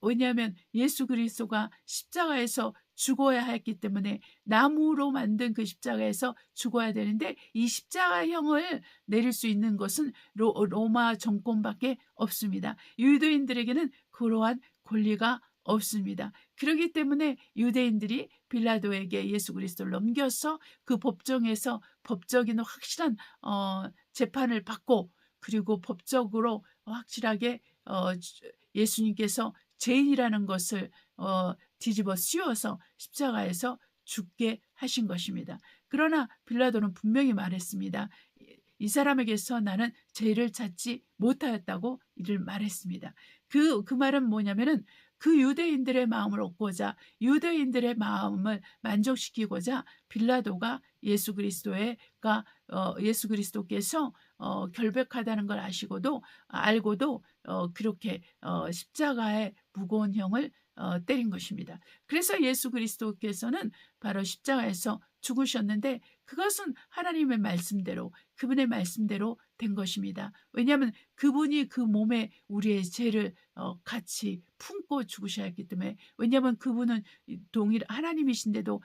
왜냐하면 예수 그리스도가 십자가에서 죽어야 했기 때문에 나무로 만든 그 십자가에서 죽어야 되는데 이 십자가형을 내릴 수 있는 것은 로마 정권밖에 없습니다. 유대인들에게는 그러한 권리가 없습니다. 그렇기 때문에 유대인들이 빌라도에게 예수 그리스도를 넘겨서 그 법정에서 법적인 확실한 재판을 받고 그리고 법적으로 확실하게 예수님께서 죄인이라는 것을 뒤집어 씌워서 십자가에서 죽게 하신 것입니다. 그러나 빌라도는 분명히 말했습니다. 이 사람에게서 나는 죄를 찾지 못하였다고 이를 말했습니다. 그 말은 뭐냐면은 그 유대인들의 마음을 얻고자, 유대인들의 마음을 만족시키고자 빌라도가 예수 그리스도께서 결백하다는 걸 알고도 그렇게 십자가의 무거운 형을 때린 것입니다. 그래서 예수 그리스도께서는 바로 십자가에서 죽으셨는데 그것은 하나님의 말씀대로, 그분의 말씀대로 된 것입니다. 왜냐하면 그분이 그 몸에 우리의 죄를 같이 품고 죽으셔야 했기 때문에, 왜냐하면 그분은 하나님이신데도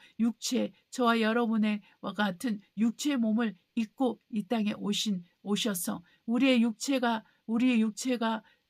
저와 여러분의 같은 육체의 몸을 입고 이 땅에 오셔서 우리의 육체가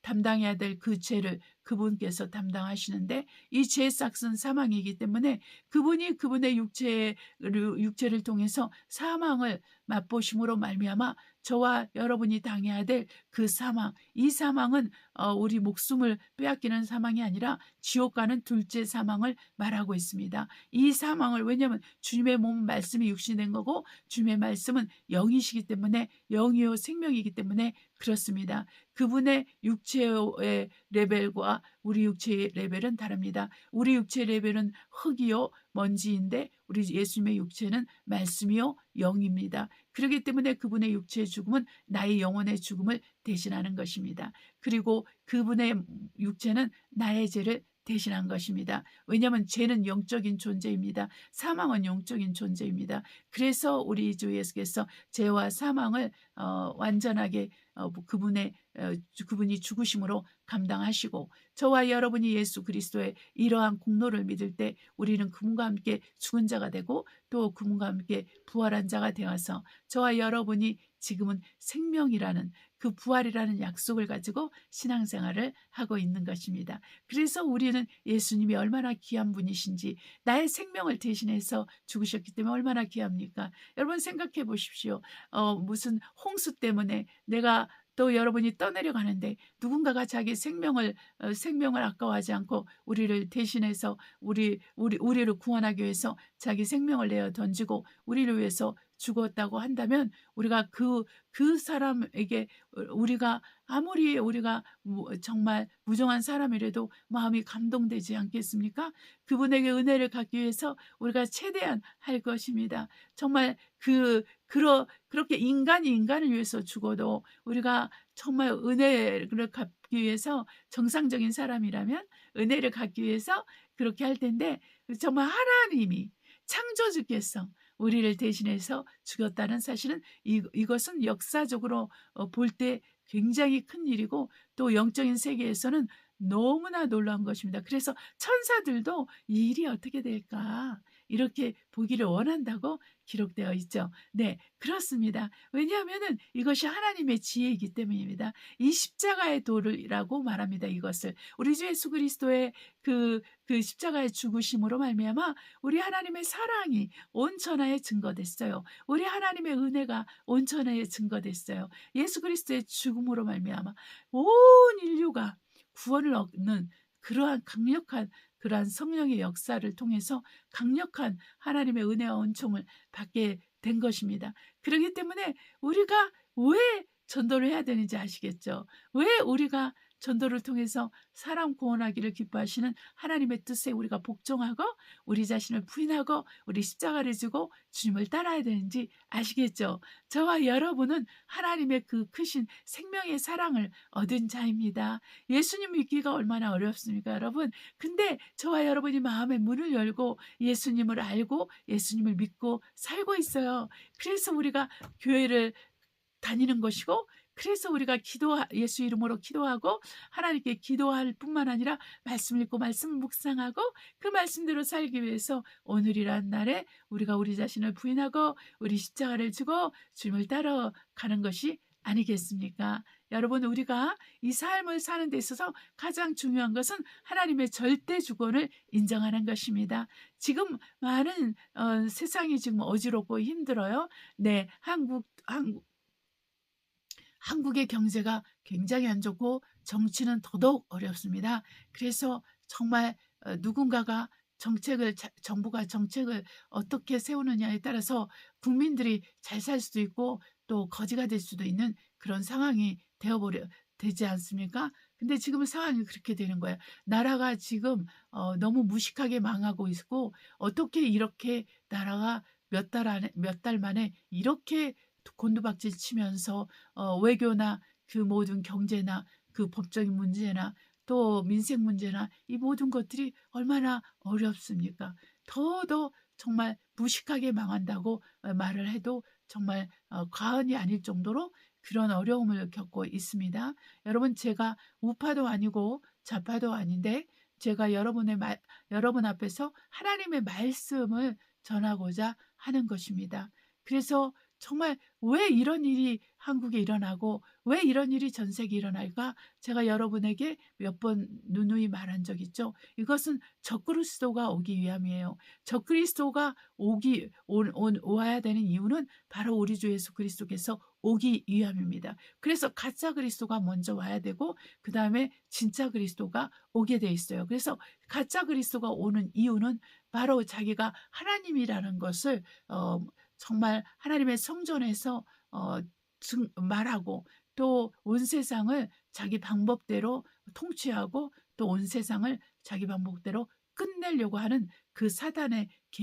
담당해야 될 그 죄를 그분께서 담당하시는데, 이 죄의 싹은 사망이기 때문에 그분이 그분의 육체를 통해서 사망을 맛보심으로 말미암아 저와 여러분이 당해야 될 그 사망, 이 사망은 우리 목숨을 빼앗기는 사망이 아니라 지옥 가는 둘째 사망을 말하고 있습니다. 이 사망을, 왜냐하면 주님의 몸은 말씀이 육신된 거고 주님의 말씀은 영이시기 때문에, 영이요 생명이기 때문에 그렇습니다. 그분의 육체의 레벨과 우리 육체의 레벨은 다릅니다. 우리 육체의 레벨은 흙이요 먼지인데 우리 예수님의 육체는 말씀이요 영입니다. 그렇기 때문에 그분의 육체의 죽음은 나의 영혼의 죽음을 대신하는 것입니다. 그리고 그분의 육체는 나의 죄를 대신한 것입니다. 왜냐하면 죄는 영적인 존재입니다. 사망은 영적인 존재입니다. 그래서 우리 주 예수께서 죄와 사망을 완전하게 그분이 죽으심으로 감당하시고, 저와 여러분이 예수 그리스도의 이러한 공로를 믿을 때 우리는 그분과 함께 죽은 자가 되고 또 그분과 함께 부활한 자가 되어서 저와 여러분이 지금은 생명이라는 그 부활이라는 약속을 가지고 신앙생활을 하고 있는 것입니다. 그래서 우리는 예수님이 얼마나 귀한 분이신지, 나의 생명을 대신해서 죽으셨기 때문에 얼마나 귀합니까? 여러분 생각해 보십시오. 무슨 홍수 때문에 내가 또 여러분이 떠내려가는데 누군가가 자기 생명을 아까워하지 않고 우리를 대신해서 우리를 구원하기 위해서 자기 생명을 내어 던지고 우리를 위해서 죽었다고 한다면, 우리가 그 사람에게 아무리 우리가 정말 무정한 사람이라도 마음이 감동되지 않겠습니까? 그분에게 은혜를 갖기 위해서 우리가 최대한 할 것입니다. 정말 그렇게 인간이 인간을 위해서 죽어도 우리가 정말 은혜를 갖기 위해서, 정상적인 사람이라면 은혜를 갖기 위해서 그렇게 할 텐데, 정말 하나님이 창조주께서 우리를 대신해서 죽였다는 사실은 이것은 역사적으로 볼 때 굉장히 큰 일이고 또 영적인 세계에서는 너무나 놀라운 것입니다. 그래서 천사들도 이 일이 어떻게 될까 이렇게 보기를 원한다고 기록되어 있죠. 네, 그렇습니다. 왜냐하면은 이것이 하나님의 지혜이기 때문입니다. 이 십자가의 도라고 말합니다. 이것을 우리 주 예수 그리스도의 그 십자가의 죽으심으로 말미암아 우리 하나님의 사랑이 온 천하에 증거됐어요. 우리 하나님의 은혜가 온 천하에 증거됐어요. 예수 그리스도의 죽음으로 말미암아 온 인류가 구원을 얻는 그러한 강력한 성령의 역사를 통해서 강력한 하나님의 은혜와 은총을 받게 된 것입니다. 그렇기 때문에 우리가 왜 전도를 해야 되는지 아시겠죠? 왜 우리가 전도를 통해서 사람 구원하기를 기뻐하시는 하나님의 뜻에 우리가 복종하고 우리 자신을 부인하고 우리 십자가를 지고 주님을 따라야 되는지 아시겠죠? 저와 여러분은 하나님의 그 크신 생명의 사랑을 얻은 자입니다. 예수님 믿기가 얼마나 어렵습니까, 여러분? 근데 저와 여러분이 마음의 문을 열고 예수님을 알고 예수님을 믿고 살고 있어요. 그래서 우리가 교회를 다니는 것이고, 그래서 우리가 예수 이름으로 기도하고 하나님께 기도할 뿐만 아니라 말씀 읽고 말씀 묵상하고 그 말씀대로 살기 위해서 오늘이란 날에 우리가 우리 자신을 부인하고 우리 십자가를 지고 주님을 따라가는 것이 아니겠습니까? 여러분, 우리가 이 삶을 사는 데 있어서 가장 중요한 것은 하나님의 절대 주권을 인정하는 것입니다. 지금 많은 세상이 지금 어지럽고 힘들어요. 네, 한국 한국의 경제가 굉장히 안 좋고 정치는 더더욱 어렵습니다. 그래서 정말 누군가가 정부가 정책을 어떻게 세우느냐에 따라서 국민들이 잘 살 수도 있고 또 거지가 될 수도 있는 그런 상황이 되지 않습니까? 근데 지금 상황이 그렇게 되는 거예요. 나라가 지금 너무 무식하게 망하고 있고 어떻게 이렇게 나라가 몇 달 만에 이렇게 곤두박질 치면서 외교나 그 모든 경제나 그 법적인 문제나 또 민생 문제나 이 모든 것들이 얼마나 어렵습니까? 더더 정말 무식하게 망한다고 말을 해도 정말 과언이 아닐 정도로 그런 어려움을 겪고 있습니다. 여러분, 제가 우파도 아니고 좌파도 아닌데 제가 여러분 앞에서 하나님의 말씀을 전하고자 하는 것입니다. 그래서 정말 왜 이런 일이 한국에 일어나고 왜 이런 일이 전 세계에 일어날까? 제가 여러분에게 몇 번 누누이 말한 적 있죠. 이것은 적그리스도가 오기 위함이에요. 적그리스도가 와야 되는 이유는 바로 우리 주 예수 그리스도께서 오기 위함입니다. 그래서 가짜 그리스도가 먼저 와야 되고 그 다음에 진짜 그리스도가 오게 돼 있어요. 그래서 가짜 그리스도가 오는 이유는 바로 자기가 하나님이라는 것을 정말 하나님의 성전에서 말하고 또 온 세상을 자기 방법대로 통치하고 또 온 세상을 자기 방법대로 끝내려고 하는 그 사단의 그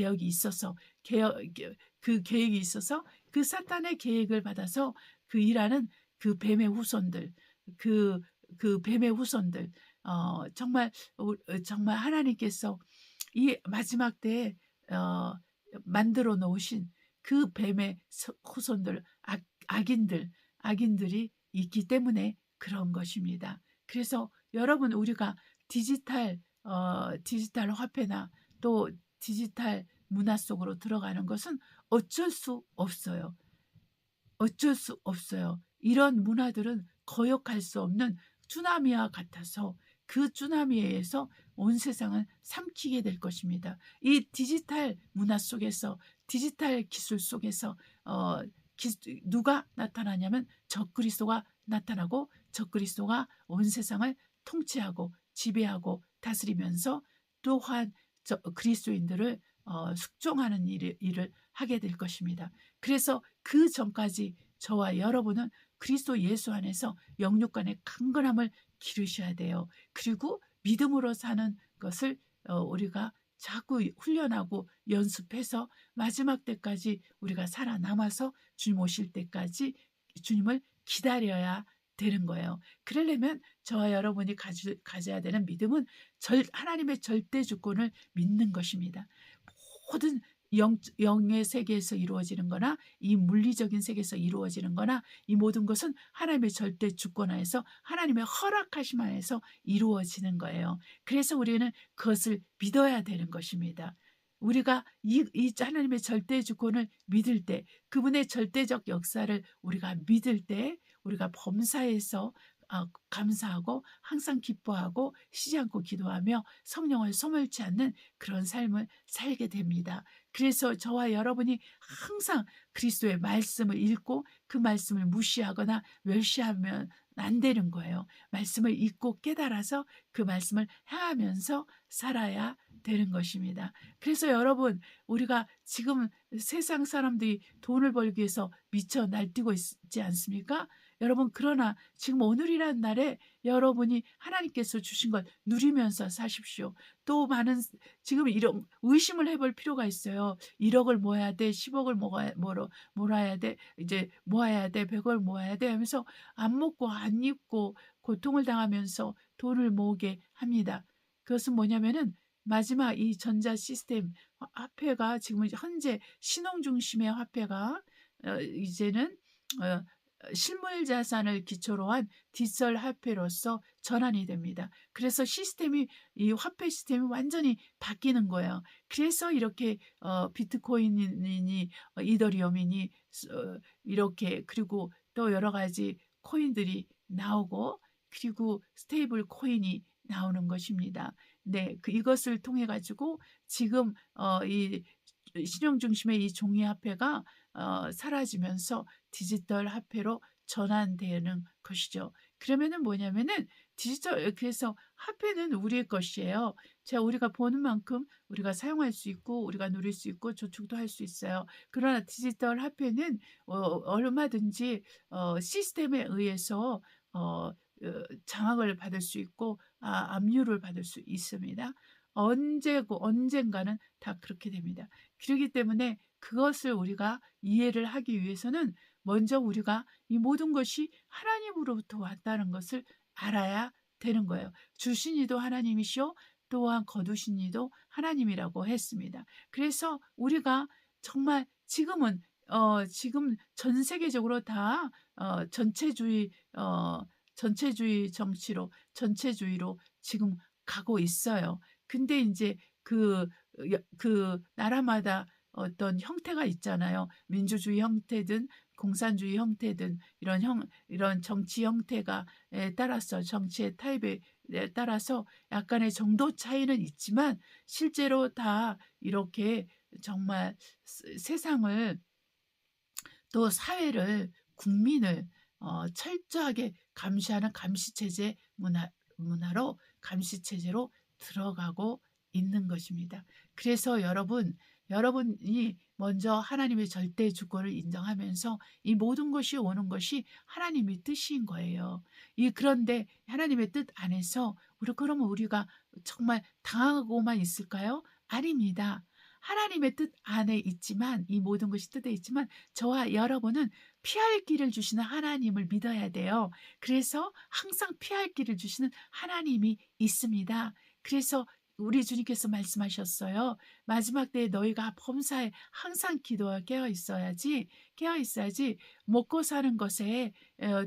계획이 있어서 그 사탄의 계획을 받아서 그 일하는 그 뱀의 후손들, 그 뱀의 후손들, 정말 하나님께서 이 마지막 때에 만들어 놓으신 그 뱀의 후손들, 악인들이 있기 때문에 그런 것입니다. 그래서 여러분, 우리가 디지털 화폐나 또 디지털 문화 속으로 들어가는 것은 어쩔 수 없어요. 어쩔 수 없어요. 이런 문화들은 거역할 수 없는 쭈나미와 같아서 그 쭈나미에 의해서 온 세상을 삼키게 될 것입니다. 이 디지털 문화 속에서 디지털 기술 속에서 누가 나타나냐면 적그리스도가 나타나고 적그리스도가 온 세상을 통치하고 지배하고 다스리면서 또한 그리스도인들을 숙종하는 일을 하게 될 것입니다. 그래서 그 전까지 저와 여러분은 그리스도 예수 안에서 영육간의 강건함을 기르셔야 돼요. 그리고 믿음으로 사는 것을 우리가 자꾸 훈련하고 연습해서 마지막 때까지 우리가 살아남아서 주님 오실 때까지 주님을 기다려야 되는 거예요. 그러려면 저와 여러분이 가져야 되는 믿음은 하나님의 절대 주권을 믿는 것입니다. 모든 영의 세계에서 이루어지는 거나 이 물리적인 세계에서 이루어지는 거나 이 모든 것은 하나님의 절대 주권 하에서 하나님의 허락하심 하에서 이루어지는 거예요. 그래서 우리는 그것을 믿어야 되는 것입니다. 우리가 이 하나님의 절대 주권을 믿을 때, 그분의 절대적 역사를 우리가 믿을 때 우리가 범사에서 감사하고 항상 기뻐하고 쉬지 않고 기도하며 성령을 소멸치 않는 그런 삶을 살게 됩니다. 그래서 저와 여러분이 항상 그리스도의 말씀을 읽고 그 말씀을 무시하거나 멸시하면 안 되는 거예요. 말씀을 읽고 깨달아서 그 말씀을 행하면서 살아야 되는 것입니다. 그래서 여러분, 우리가 지금 세상 사람들이 돈을 벌기 위해서 미쳐 날뛰고 있지 않습니까? 여러분, 그러나 지금 오늘이라는 날에 여러분이 하나님께서 주신 걸 누리면서 사십시오. 또 지금 이런 의심을 해볼 필요가 있어요. 1억을 모아야 돼, 10억을 모아야 돼, 이제 모아야 돼, 100억을 모아야 돼 하면서 안 먹고 안 입고 고통을 당하면서 돈을 모으게 합니다. 그것은 뭐냐면은 마지막 이 전자 시스템 화폐가 지금 현재 신용 중심의 화폐가 이제는 실물 자산을 기초로 한 디지털 화폐로서 전환이 됩니다. 그래서 이 화폐 시스템이 완전히 바뀌는 거예요. 그래서 이렇게 비트코인이니 이더리움이니 이렇게 그리고 또 여러 가지 코인들이 나오고 그리고 스테이블 코인이 나오는 것입니다. 네, 이것을 통해 가지고 지금 이 신용 중심의 이 종이 화폐가 사라지면서 디지털 화폐로 전환되는 것이죠. 그러면은 뭐냐면은 그래서 화폐는 우리의 것이에요. 우리가 버는 만큼 우리가 사용할 수 있고 우리가 누릴 수 있고 저축도 할 수 있어요. 그러나 디지털 화폐는 얼마든지 시스템에 의해서 장악을 받을 수 있고 압류를 받을 수 있습니다. 언젠가는 다 그렇게 됩니다. 그렇기 때문에 그것을 우리가 이해를 하기 위해서는 먼저 우리가 이 모든 것이 하나님으로부터 왔다는 것을 알아야 되는 거예요. 주신 이도 하나님이시오 또한 거두신 이도 하나님이라고 했습니다. 그래서 우리가 정말 지금은 지금 전 세계적으로 다 전체주의 정치로 전체주의로 지금 가고 있어요. 근데 이제 그 나라마다 어떤 형태가 있잖아요. 민주주의 형태든 공산주의 형태든 이런 정치 형태가에 따라서 정치의 타입에 따라서 약간의 정도 차이는 있지만 실제로 다 이렇게 정말 세상을 또 사회를 국민을 철저하게 감시하는 감시체제 문화로 감시체제로 들어가고 있는 것입니다. 그래서 여러분이 먼저 하나님의 절대 주권을 인정하면서 이 모든 것이 오는 것이 하나님의 뜻인 거예요. 그런데 하나님의 뜻 안에서 그러면 우리가 정말 당하고만 있을까요? 아닙니다. 하나님의 뜻 안에 있지만 이 모든 것이 뜻에 있지만 저와 여러분은 피할 길을 주시는 하나님을 믿어야 돼요. 그래서 항상 피할 길을 주시는 하나님이 있습니다. 그래서 우리 주님께서 말씀하셨어요. 마지막 때에 너희가 범사에 항상 기도하여 깨어 있어야지 먹고 사는 것에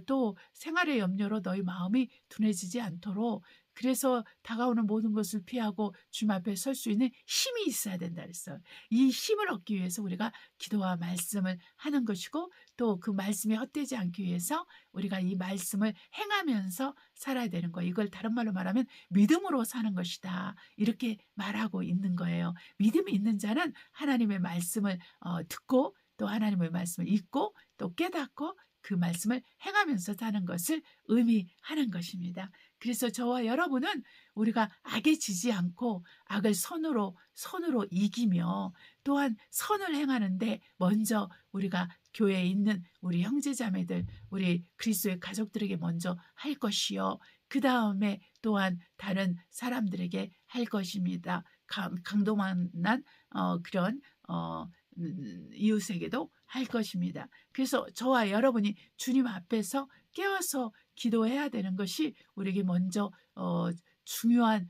또 생활의 염려로 너희 마음이 둔해지지 않도록 그래서 다가오는 모든 것을 피하고 주님 앞에 설 수 있는 힘이 있어야 된다 그랬어요. 이 힘을 얻기 위해서 우리가 기도와 말씀을 하는 것이고 또 그 말씀이 헛되지 않기 위해서 우리가 이 말씀을 행하면서 살아야 되는 거예요. 이걸 다른 말로 말하면 믿음으로 사는 것이다. 이렇게 말하고 있는 거예요. 믿음이 있는 자는 하나님의 말씀을 듣고 또 하나님의 말씀을 읽고 또 깨닫고 그 말씀을 행하면서 사는 것을 의미하는 것입니다. 그래서 저와 여러분은 우리가 악에 지지 않고 악을 선으로 이기며 또한 선을 행하는데 먼저 우리가 교회에 있는 우리 형제자매들, 우리 그리스도의 가족들에게 먼저 할 것이요. 그 다음에 또한 다른 사람들에게 할 것입니다. 강도만한 그런 이웃에게도 할 것입니다. 그래서 저와 여러분이 주님 앞에서 깨어서 기도해야 되는 것이 우리에게 먼저 중요한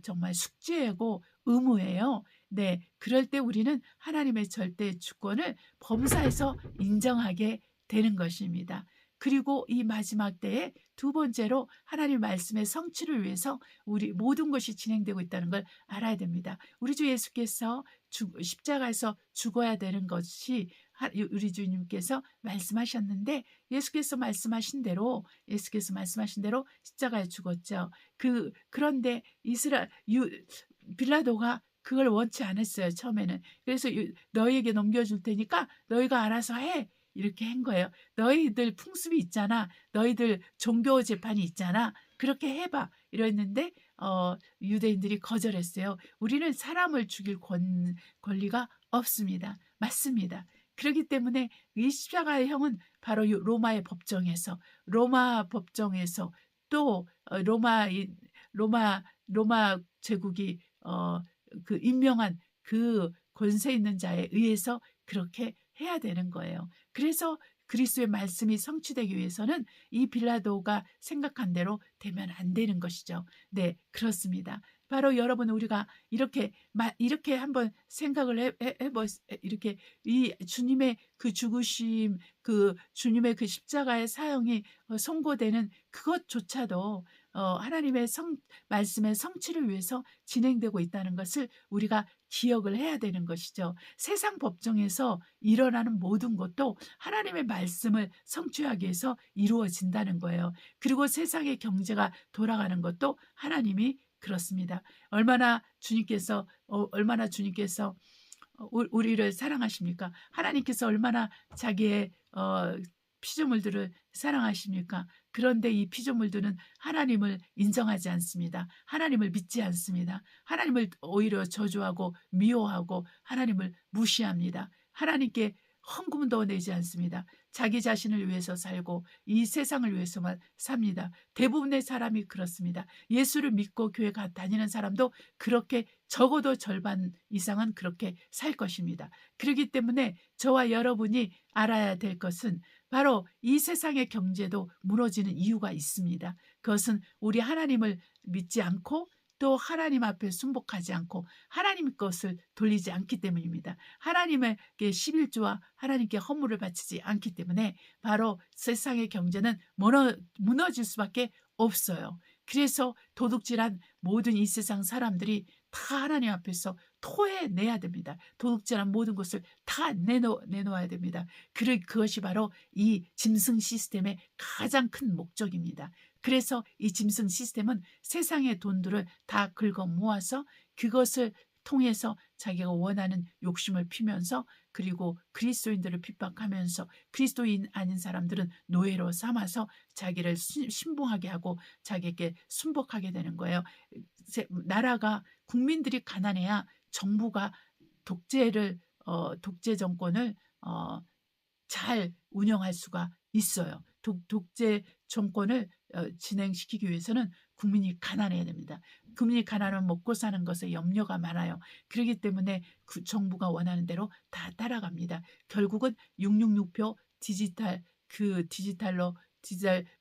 정말 숙제이고 의무예요. 네, 그럴 때 우리는 하나님의 절대 주권을 범사에서 인정하게 되는 것입니다. 그리고 이 마지막 때에 두 번째로 하나님 말씀의 성취를 위해서 우리 모든 것이 진행되고 있다는 걸 알아야 됩니다. 우리 주 예수께서 십자가에서 죽어야 되는 것이 우리 주님께서 말씀하셨는데 예수께서 말씀하신 대로 십자가에 죽었죠. 그런데 빌라도가 그걸 원치 않았어요. 처음에는. 그래서 너희에게 넘겨줄 테니까 너희가 알아서 해. 이렇게 한 거예요. 너희들 풍습이 있잖아. 너희들 종교 재판이 있잖아. 그렇게 해봐. 이랬는데 유대인들이 거절했어요. 우리는 사람을 죽일 권리가 없습니다. 맞습니다. 그렇기 때문에 이 십자가의 형은 바로 로마 법정에서 또 로마 제국이 그 임명한 그 권세 있는 자에 의해서 그렇게 해야 되는 거예요. 그래서 그리스도의 말씀이 성취되기 위해서는 이 빌라도가 생각한 대로 되면 안 되는 것이죠. 네, 그렇습니다. 바로 여러분 우리가 이렇게 한번 생각을 이렇게 이 주님의 그 죽으심, 그 주님의 그 십자가의 사형이 선고되는 그것조차도 하나님의 말씀의 성취를 위해서 진행되고 있다는 것을 우리가 기억을 해야 되는 것이죠. 세상 법정에서 일어나는 모든 것도 하나님의 말씀을 성취하기 위해서 이루어진다는 거예요. 그리고 세상의 경제가 돌아가는 것도 하나님이 그렇습니다. 얼마나 주님께서 우리를 사랑하십니까? 하나님께서 얼마나 자기의 피조물들을 사랑하십니까? 그런데 이 피조물들은 하나님을 인정하지 않습니다. 하나님을 믿지 않습니다. 하나님을 오히려 저주하고 미워하고 하나님을 무시합니다. 하나님께 헌금도 내지 않습니다. 자기 자신을 위해서 살고 이 세상을 위해서만 삽니다. 대부분의 사람이 그렇습니다. 예수를 믿고 교회 다니는 사람도 그렇게 적어도 절반 이상은 그렇게 살 것입니다. 그렇기 때문에 저와 여러분이 알아야 될 것은 바로 이 세상의 경제도 무너지는 이유가 있습니다. 그것은 우리 하나님을 믿지 않고 또 하나님 앞에 순복하지 않고 하나님 것을 돌리지 않기 때문입니다. 하나님에게 11조와 하나님께 헌물을 바치지 않기 때문에 바로 세상의 경제는 무너질 수밖에 없어요. 그래서 도둑질한 모든 이 세상 사람들이 다 하나님 앞에서 토해내야 됩니다. 도둑질한 모든 것을 다 내놓아야 됩니다. 그것이 바로 이 짐승 시스템의 가장 큰 목적입니다. 그래서 이 짐승 시스템은 세상의 돈들을 다 긁어 모아서 그것을 통해서 자기가 원하는 욕심을 피면서 그리고 그리스도인들을 핍박하면서 그리스도인 아닌 사람들은 노예로 삼아서 자기를 신봉하게 하고 자기에게 순복하게 되는 거예요. 나라가 국민들이 가난해야 정부가 독재 정권을 잘 운영할 수가 있어요. 독재 정권을 진행시키기 위해서는 국민이 가난해야 됩니다. 국민이 가난하면 먹고 사는 것에 염려가 많아요. 그렇기 때문에 그 정부가 원하는 대로 다 따라갑니다. 결국은 666표 디지털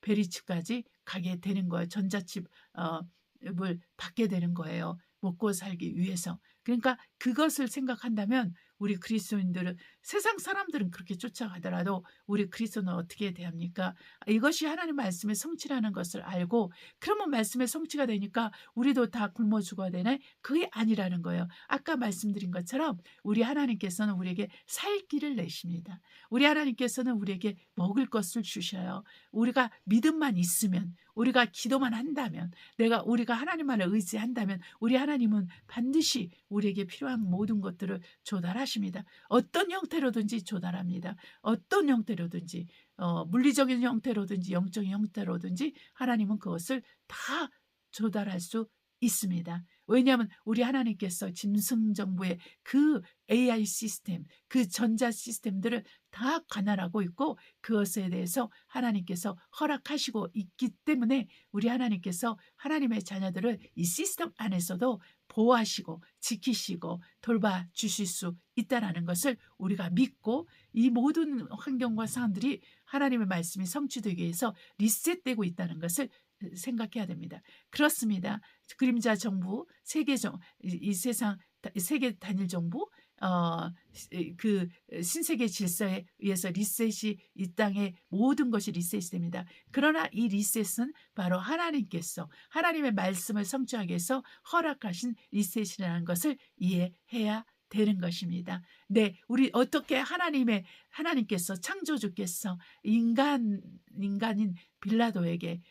베리치까지 가게 되는 거예요. 전자칩을 받게 되는 거예요. 먹고 살기 위해서. 그러니까 그것을 생각한다면 우리 그리스도인들은 세상 사람들은 그렇게 쫓아가더라도 우리 그리스도는 어떻게 대합니까? 이것이 하나님 말씀의 성취라는 것을 알고 그러면 말씀의 성취가 되니까 우리도 다 굶어 죽어야 되네? 그게 아니라는 거예요. 아까 말씀드린 것처럼 우리 하나님께서는 우리에게 살 길을 내십니다. 우리 하나님께서는 우리에게 먹을 것을 주셔요. 우리가 믿음만 있으면 우리가 기도만 한다면 우리가 하나님만을 의지한다면 우리 하나님은 반드시 우리에게 필요한 모든 것들을 조달하십니다. 어떤 형태로든지 조달합니다. 어떤 형태로든지 물리적인 형태로든지 영적인 형태로든지 하나님은 그것을 다 조달할 수 있습니다. 왜냐하면 우리 하나님께서 짐승정부의 그 AI 시스템, 그 전자 시스템들을 다 관할하고 있고 그것에 대해서 하나님께서 허락하시고 있기 때문에 우리 하나님께서 하나님의 자녀들을 이 시스템 안에서도 보호하시고 지키시고 돌봐주실 수 있다는 것을 우리가 믿고 이 모든 환경과 상황들이 하나님의 말씀이 성취되기 위해서 리셋되고 있다는 것을 생각해야 됩니다. 그렇습니다. 그림자 정부, 이 세상 세계 단일 정부, 그 신세계 질서에 의해서 리셋이 이 땅의 모든 것이 리셋이 됩니다. 그러나 이 리셋은 바로 하나님께서 하나님의 말씀을 성취하기 위해서 허락하신 리셋이라는 것을 이해해야 되는 것입니다. 네, 우리 어떻게 하나님께서 창조주께서 인간인 빌라도에게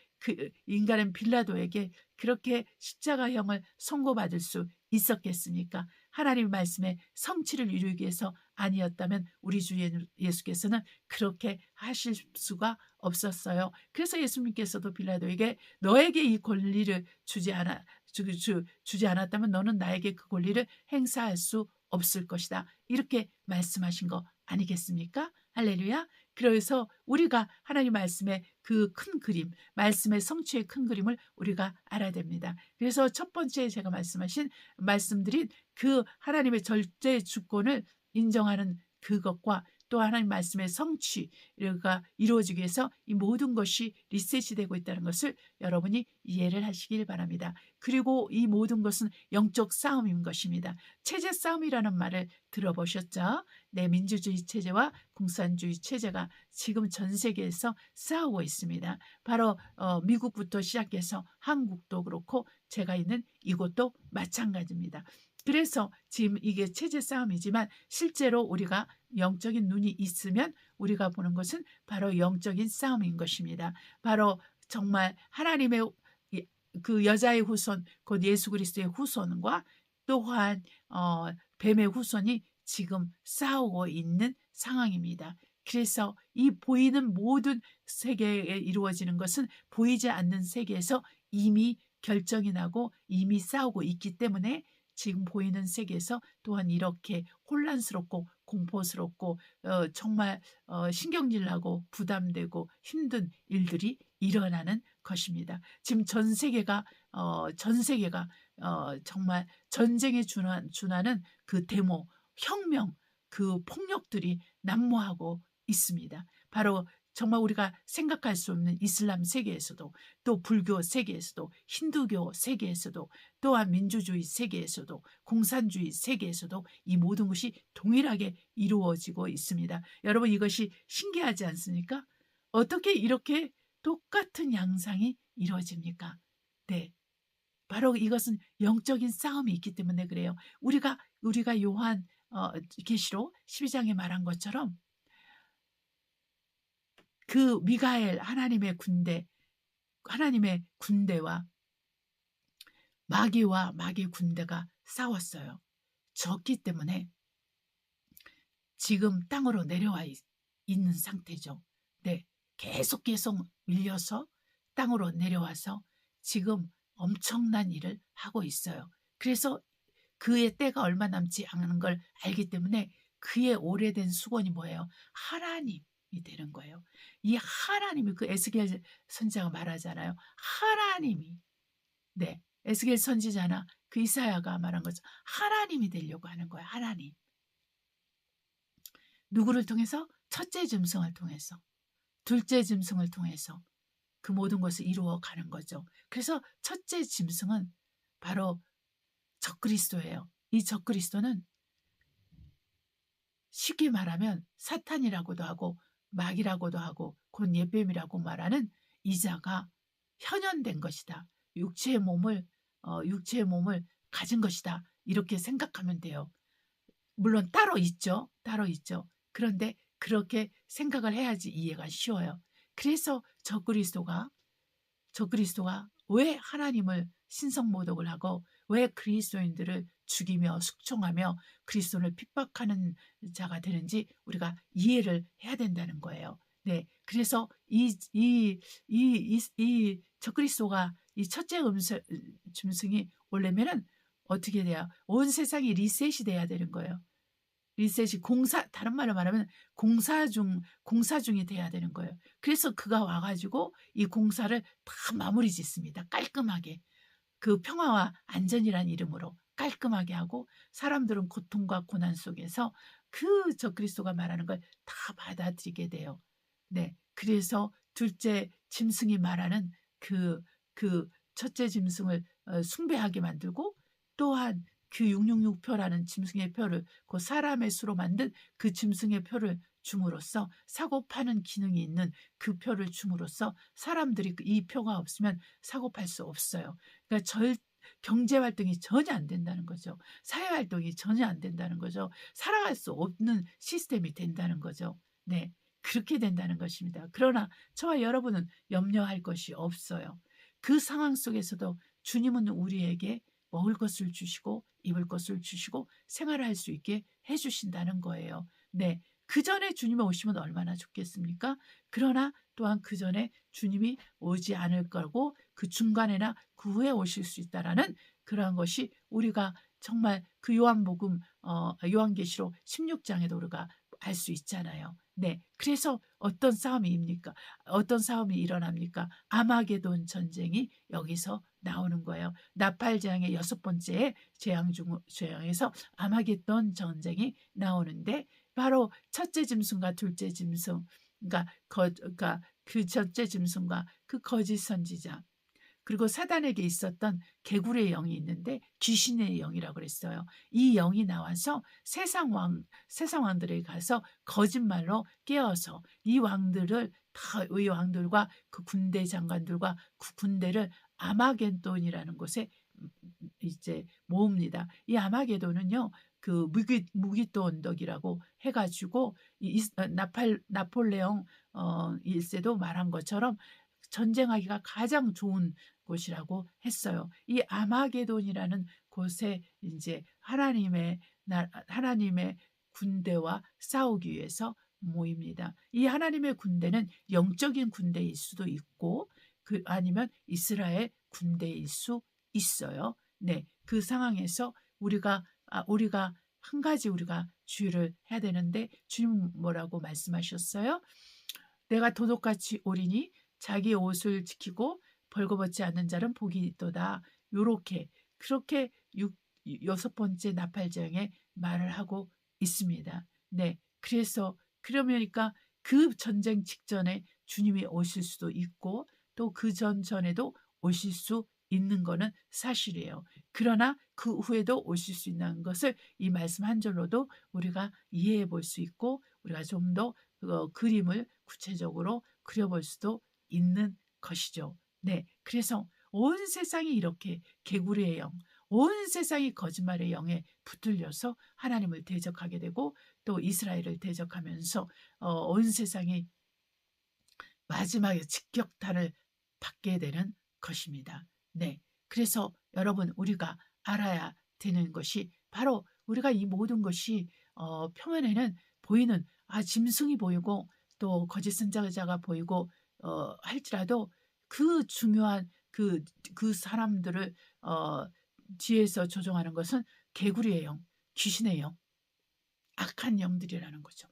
인간은 빌라도에게 그렇게 십자가형을 선고받을 수 있었겠습니까? 하나님의 말씀에 성취를 이루기 위해서 아니었다면 우리 주 예수께서는 그렇게 하실 수가 없었어요. 그래서 예수님께서도 빌라도에게 너에게 이 권리를 주지 않았다면 너는 나에게 그 권리를 행사할 수 없을 것이다. 이렇게 말씀하신 거 아니겠습니까? 할렐루야. 그래서 우리가 하나님 말씀의 그 큰 그림, 말씀의 성취의 큰 그림을 우리가 알아야 됩니다. 그래서 첫 번째 제가 말씀드린 그 하나님의 절대 주권을 인정하는 그것과 또 하나님 말씀의 성취가 이루어지기 위해서 이 모든 것이 리셋이 되고 있다는 것을 여러분이 이해를 하시길 바랍니다. 그리고 이 모든 것은 영적 싸움인 것입니다. 체제 싸움이라는 말을 들어보셨죠? 네, 민주주의 체제와 공산주의 체제가 지금 전 세계에서 싸우고 있습니다. 바로 미국부터 시작해서 한국도 그렇고 제가 있는 이곳도 마찬가지입니다. 그래서 지금 이게 체제 싸움이지만 실제로 우리가 영적인 눈이 있으면 우리가 보는 것은 바로 영적인 싸움인 것입니다. 바로 정말 하나님의 그 여자의 후손, 곧 예수 그리스도의 후손과 또한 뱀의 후손이 지금 싸우고 있는 상황입니다. 그래서 이 보이는 모든 세계에 이루어지는 것은 보이지 않는 세계에서 이미 결정이 나고 이미 싸우고 있기 때문에 지금 보이는 세계에서 또한 이렇게 혼란스럽고 공포스럽고 정말 신경질 나고 부담되고 힘든 일들이 일어나는 것입니다. 지금 전 세계가 정말 전쟁에 준하는 그 데모, 혁명, 그 폭력들이 난무하고 있습니다. 바로 정말 우리가 생각할 수 없는 이슬람 세계에서도, 또 불교 세계에서도, 힌두교 세계에서도, 또한 민주주의 세계에서도, 공산주의 세계에서도 이 모든 것이 동일하게 이루어지고 있습니다. 여러분, 이것이 신기하지 않습니까? 어떻게 이렇게 똑같은 양상이 이루어집니까? 네, 바로 이것은 영적인 싸움이 있기 때문에 그래요. 우리가 요한 계시록 12장에 말한 것처럼 그 미가엘 하나님의 군대와 마귀와 마귀 군대가 싸웠어요. 졌기 때문에 지금 땅으로 내려와 있는 상태죠. 네, 계속 밀려서 땅으로 내려와서 지금 엄청난 일을 하고 있어요. 그래서 그의 때가 얼마 남지 않은 걸 알기 때문에 그의 오래된 수건이 뭐예요? 하나님이 되는 거예요. 이 하나님이, 그 에스겔 선지자가 말하잖아요. 하나님이, 네, 에스겔 선지자나 그 이사야가 말한 것처럼 하나님이 되려고 하는 거예요. 하나님. 누구를 통해서? 첫째 짐승을 통해서, 둘째 짐승을 통해서 그 모든 것을 이루어가는 거죠. 그래서 첫째 짐승은 바로 적그리스도예요. 이 적그리스도는 쉽게 말하면 사탄이라고도 하고 마귀라고도 하고 곧 예뱀이라고 말하는 이자가 현현된 것이다. 육체의 몸을 가진 것이다. 이렇게 생각하면 돼요. 물론 따로 있죠. 그런데 그렇게 생각을 해야지 이해가 쉬워요. 그래서 적그리스도가 왜 하나님을 신성모독을 하고 왜 그리스도인들을 죽이며 숙청하며 그리스도를 핍박하는 자가 되는지 우리가 이해를 해야 된다는 거예요. 네, 그래서 이 적그리스도가 이 첫째 짐승이 오려면은 어떻게 돼요? 온 세상이 리셋이 돼야 되는 거예요. 리셋이 다른 말로 말하면 공사 중이 돼야 되는 거예요. 그래서 그가 와가지고 이 공사를 다 마무리 짓습니다. 깔끔하게. 그 평화와 안전이란 이름으로 깔끔하게 하고 사람들은 고통과 고난 속에서 그 적그리스도가 말하는 걸 다 받아들이게 돼요. 네, 그래서 둘째 짐승이 말하는 그 첫째 짐승을 숭배하게 만들고 또한 그 666표라는 짐승의 표를 그 사람의 수로 만든 그 짐승의 표를 줌으로써 사고 파는 기능이 있는 그 표를 줌으로써 사람들이 이 표가 없으면 사고 팔 수 없어요. 그러니까 경제 활동이 전혀 안 된다는 거죠. 사회 활동이 전혀 안 된다는 거죠. 살아갈 수 없는 시스템이 된다는 거죠. 네, 그렇게 된다는 것입니다. 그러나 저와 여러분은 염려할 것이 없어요. 그 상황 속에서도 주님은 우리에게 먹을 것을 주시고 입을 것을 주시고 생활을 할 수 있게 해주신다는 거예요. 네, 그 전에 주님이 오시면 얼마나 좋겠습니까? 그러나 또한 그 전에 주님이 오지 않을 거고 그 중간에나 그 후에 오실 수 있다라는 그러한 것이 우리가 정말 그 요한계시록 16장에도 우리가 알 수 있잖아요. 네, 그래서 어떤 싸움이 일어납니까? 아마게돈 전쟁이 여기서 나오는 거예요. 나팔장의 6번째 재앙에서 아마게돈 전쟁이 나오는데 바로 첫째 짐승과 둘째 짐승, 그러니까 그 첫째 짐승과 그 거짓 선지자, 그리고 사단에게 있었던 개굴의 영이 있는데 귀신의 영이라고 그랬어요. 이 영이 나와서 세상 왕들에게 가서 거짓말로 깨어서 이 왕들과 그 군대 장관들과 그 군대를 아마겟돈이라는 곳에 이제 모읍니다. 이 아마게돈은요, 그 무기또 언덕이라고 해가지고 나폴레옹 1세도 말한 것처럼 전쟁하기가 가장 좋은 곳이라고 했어요. 이 아마게돈이라는 곳에 이제 하나님의 군대와 싸우기 위해서 모입니다. 이 하나님의 군대는 영적인 군대일 수도 있고 아니면 이스라엘 군대일 수 있어요. 네, 그 상황에서 우리가 한 가지 우리가 주의를 해야 되는데, 주님 뭐라고 말씀하셨어요? 내가 도둑같이 오리니 자기 옷을 지키고 벌거벗지 않는 자는 복이 있도다. 그렇게 여섯 번째 나팔장에 말을 하고 있습니다. 네, 그러니까 그 전쟁 직전에 주님이 오실 수도 있고 또 그 전에도 오실 수 있는 거는 사실이에요. 그러나 그 후에도 오실 수 있는 것을 이 말씀 한 절로도 우리가 이해해 볼 수 있고, 우리가 좀 더 그림을 구체적으로 그려볼 수도 있는 것이죠. 네, 그래서 온 세상이 이렇게 개구리의 영, 온 세상이 거짓말의 영에 붙들려서 하나님을 대적하게 되고 또 이스라엘을 대적하면서 온 세상이 마지막에 직격탄을 받게 되는 것입니다. 네, 그래서 여러분, 우리가 알아야 되는 것이 바로 우리가 이 모든 것이 표면에는 보이는 짐승이 보이고 또 거짓 선지자가 보이고 할지라도 그 중요한 그 사람들을 뒤에서 조종하는 것은 개구리의 영, 귀신의 영, 악한 영들이라는 거죠.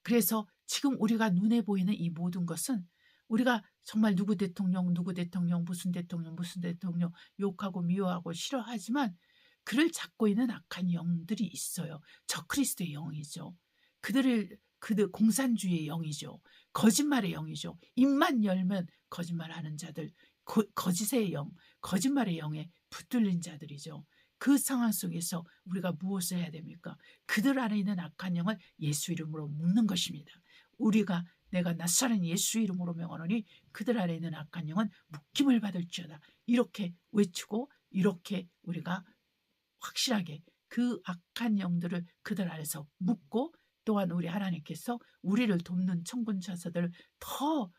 그래서 지금 우리가 눈에 보이는 이 모든 것은 우리가 정말 누구 대통령 무슨 대통령 욕하고 미워하고 싫어하지만 그를 잡고 있는 악한 영들이 있어요. 적그리스도의 영이죠. 그들 공산주의의 영이죠. 거짓말의 영이죠. 입만 열면 거짓말하는 자들, 거짓의 영, 거짓말의 영에 붙들린 자들이죠. 그 상황 속에서 우리가 무엇을 해야 됩니까? 그들 안에 있는 악한 영을 예수 이름으로 묶는 것입니다. 내가 나사렛 예수 이름으로 명하노니 그들 안에 있는 악한 영은 묶임을 받을지어다. 이렇게 외치고 이렇게 우리가 확실하게 그 악한 영들을 그들 안에서 묶고, 또한 우리 하나님께서 우리를 돕는 천군 천사들을 더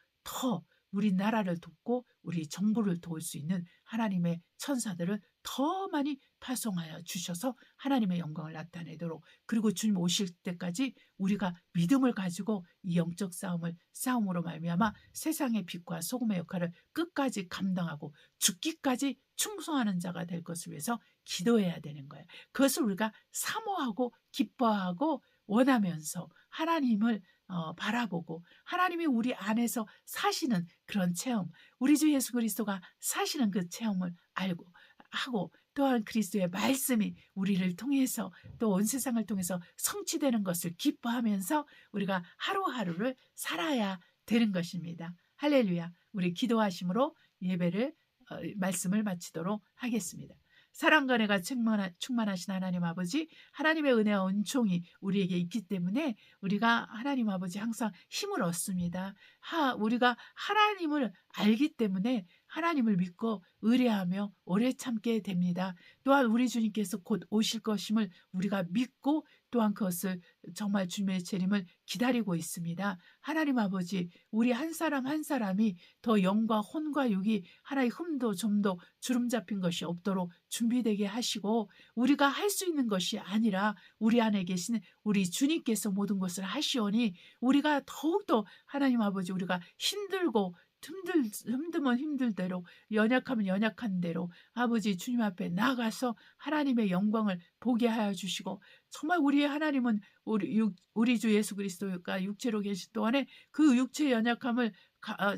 우리 나라를 돕고 우리 정부를 도울 수 있는 하나님의 천사들을 더 많이 파송하여 주셔서 하나님의 영광을 나타내도록, 그리고 주님 오실 때까지 우리가 믿음을 가지고 이 영적 싸움으로 말미암아 세상의 빛과 소금의 역할을 끝까지 감당하고 죽기까지 충성하는 자가 될 것을 위해서 기도해야 되는 거예요. 그것을 우리가 사모하고 기뻐하고 원하면서 하나님을 바라보고 하나님이 우리 안에서 사시는 그런 체험, 우리 주 예수 그리스도가 사시는 그 체험을 알고 하고, 또한 그리스도의 말씀이 우리를 통해서 또 온 세상을 통해서 성취되는 것을 기뻐하면서 우리가 하루하루를 살아야 되는 것입니다. 할렐루야. 우리 기도하심으로 말씀을 마치도록 하겠습니다. 사랑과 은혜가 충만하신 하나님 아버지, 하나님의 은혜와 은총이 우리에게 있기 때문에 우리가 하나님 아버지 항상 힘을 얻습니다. 우리가 하나님을 알기 때문에 하나님을 믿고 의뢰하며 오래 참게 됩니다. 또한 우리 주님께서 곧 오실 것임을 우리가 믿고 또한 그것을 정말 주님의 재림을 기다리고 있습니다. 하나님 아버지, 우리 한 사람 한 사람이 더 영과 혼과 육이 하나의 흠도 점도 주름 잡힌 것이 없도록 준비되게 하시고, 우리가 할 수 있는 것이 아니라 우리 안에 계신 우리 주님께서 모든 것을 하시오니 우리가 더욱더 하나님 아버지, 우리가 힘들고 힘들면 힘들대로, 연약하면 연약한 대로 아버지 주님 앞에 나가서 하나님의 영광을 보게 하여 주시고, 정말 우리의 하나님은 우리 주 예수 그리스도가 육체로 계신 동안에 그 육체의 연약함을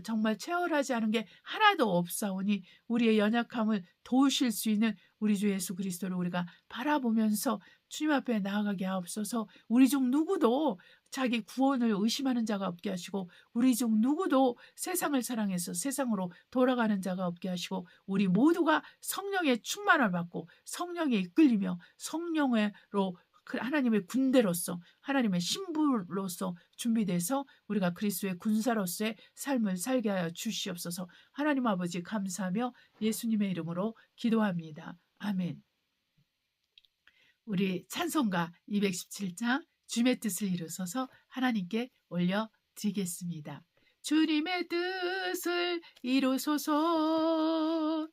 정말 체월하지 않은 게 하나도 없사오니 우리의 연약함을 도우실 수 있는 우리 주 예수 그리스도를 우리가 바라보면서 주님 앞에 나아가게 하옵소서. 우리 중 누구도 자기 구원을 의심하는 자가 없게 하시고, 우리 중 누구도 세상을 사랑해서 세상으로 돌아가는 자가 없게 하시고, 우리 모두가 성령의 충만을 받고 성령에 이끌리며 성령으로 하나님의 군대로서 하나님의 신부로서 준비돼서 우리가 그리스도의 군사로서의 삶을 살게 하여 주시옵소서. 하나님 아버지 감사하며 예수님의 이름으로 기도합니다. 아멘. 우리 찬송가 217장 주님의 뜻을 이루소서 하나님께 올려드리겠습니다. 주님의 뜻을 이루소서.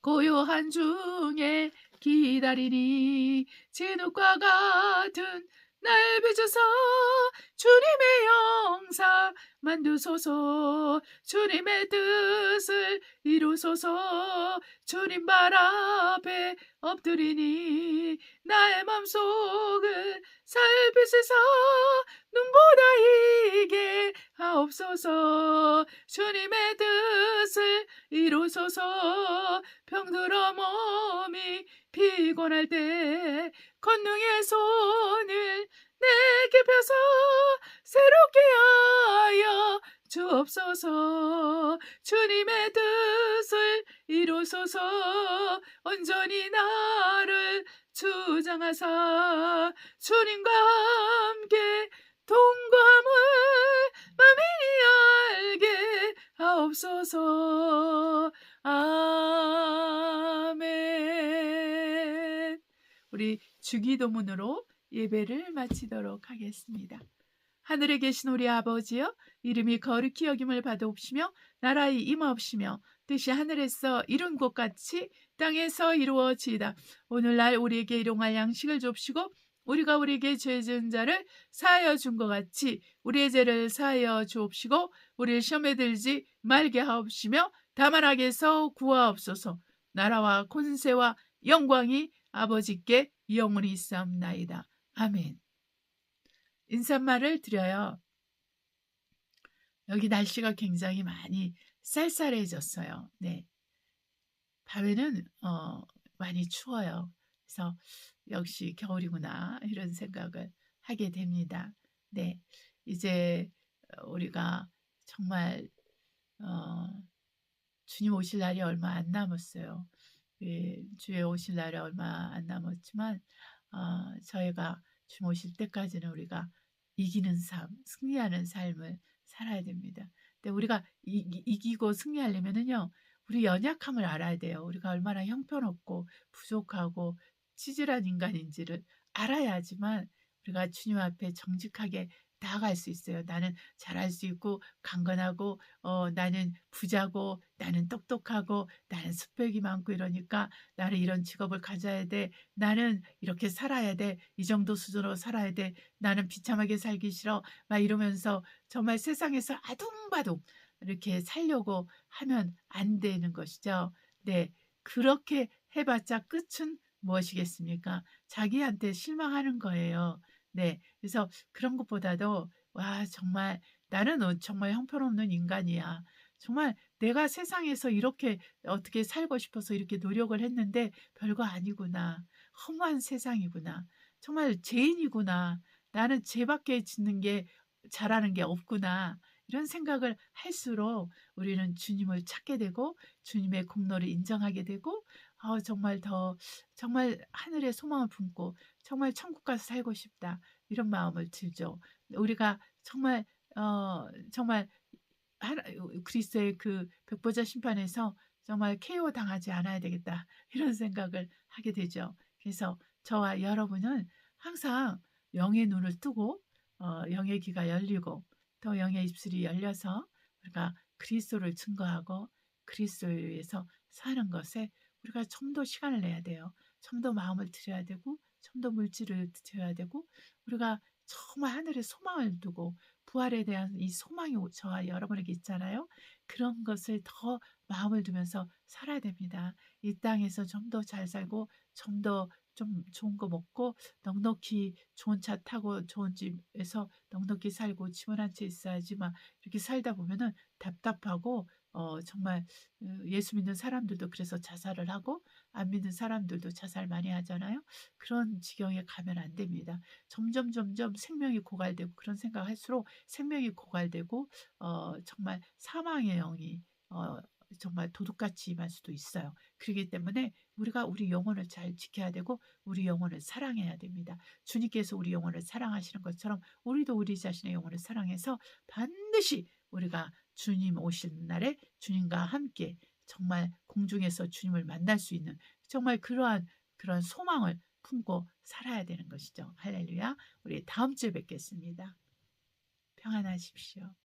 고요한 중에 기다리니 진흙과 같은 날 빚으사 주님의 영사 만드소서. 주님의 뜻을 이루소서. 주님 발 앞에 엎드리니 나의 맘속을 살피시사 눈보다 이게 하옵소서. 주님의 뜻을 이루소서. 병들어 몸이 피곤할 때 권능의 손을 내게 펴서 새롭게 하여 주옵소서. 주님의 뜻을 이루소서. 온전히 나를 주장하사 주님과 함께 동감을 만민이 알게 하옵소서. 아멘. 우리 주기도문으로 예배를 마치도록 하겠습니다. 하늘에 계신 우리 아버지여, 이름이 거룩히 여김을 받아옵시며 나라의 임하옵시며 뜻이 하늘에서 이룬 것 같이 땅에서 이루어지이다. 오늘날 우리에게 일용할 양식을 줍시고 우리가 우리에게 죄 지은 자를 사하여 준 것 같이 우리의 죄를 사하여 주옵시고 우리를 시험에 들지 말게 하옵시며 다만 악에서 구하옵소서. 나라와 권세와 영광이 아버지께 영원히 있사옵나이다. 아멘. 인사말을 드려요. 여기 날씨가 굉장히 많이 쌀쌀해졌어요. 네. 밤에는 많이 추워요. 그래서 역시 겨울이구나 이런 생각을 하게 됩니다. 네. 이제 우리가 정말 주님 오실 날이 얼마 안 남았어요. 예, 주에 오실 날이 얼마 안 남았지만 저희가 주님 오실 때까지는 우리가 이기는 삶, 승리하는 삶을 살아야 됩니다. 근데 우리가 이기고 승리하려면은요, 우리 연약함을 알아야 돼요. 우리가 얼마나 형편없고 부족하고 치질한 인간인지를 알아야 하지만 우리가 주님 앞에 정직하게 나아갈 수 있어요. 나는 잘할 수 있고 강건하고 나는 부자고 나는 똑똑하고 나는 스펙이 많고 이러니까 나는 이런 직업을 가져야 돼. 나는 이렇게 살아야 돼. 이 정도 수준으로 살아야 돼. 나는 비참하게 살기 싫어. 막 이러면서 정말 세상에서 아둥바둥 이렇게 살려고 하면 안 되는 것이죠. 네, 그렇게 해봤자 끝은 무엇이겠습니까? 자기한테 실망하는 거예요. 네, 그래서 그런 것보다도 와 정말 나는 정말 형편없는 인간이야. 정말 내가 세상에서 이렇게 어떻게 살고 싶어서 이렇게 노력을 했는데 별거 아니구나. 허무한 세상이구나. 정말 죄인이구나. 나는 죄밖에 짓는 게 잘하는 게 없구나. 이런 생각을 할수록 우리는 주님을 찾게 되고 주님의 공로를 인정하게 되고 정말 정말 하늘의 소망을 품고 정말 천국 가서 살고 싶다. 이런 마음을 들죠. 우리가 정말 정말 그리스도의 그 백보자 심판에서 정말 KO 당하지 않아야 되겠다. 이런 생각을 하게 되죠. 그래서 저와 여러분은 항상 영의 눈을 뜨고 영의 귀가 열리고 또 영의 입술이 열려서 우리가 그리스도를 증거하고 그리스도에 의해서 사는 것에 우리가 좀 더 시간을 내야 돼요. 좀 더 마음을 들여야 되고 좀 더 물질을 드려야 되고 우리가 정말 하늘에 소망을 두고 부활에 대한 이 소망이 저와 여러분에게 있잖아요. 그런 것을 더 마음을 두면서 살아야 됩니다. 이 땅에서 좀 더 잘 살고 좀 더 좀 좋은 거 먹고 넉넉히 좋은 차 타고 좋은 집에서 넉넉히 살고 집은 한 채 있어야지만 이렇게 살다 보면은 답답하고 정말 예수 믿는 사람들도 그래서 자살을 하고 안 믿는 사람들도 자살 많이 하잖아요. 그런 지경에 가면 안 됩니다. 점점 생명이 고갈되고 그런 생각할수록 생명이 고갈되고 정말 사망의 영이 정말 도둑같이 임할 수도 있어요. 그렇기 때문에 우리가 우리 영혼을 잘 지켜야 되고 우리 영혼을 사랑해야 됩니다. 주님께서 우리 영혼을 사랑하시는 것처럼 우리도 우리 자신의 영혼을 사랑해서 반드시 우리가 주님 오시는 날에 주님과 함께 정말 공중에서 주님을 만날 수 있는 정말 그런 소망을 품고 살아야 되는 것이죠. 할렐루야. 우리 다음 주에 뵙겠습니다. 평안하십시오.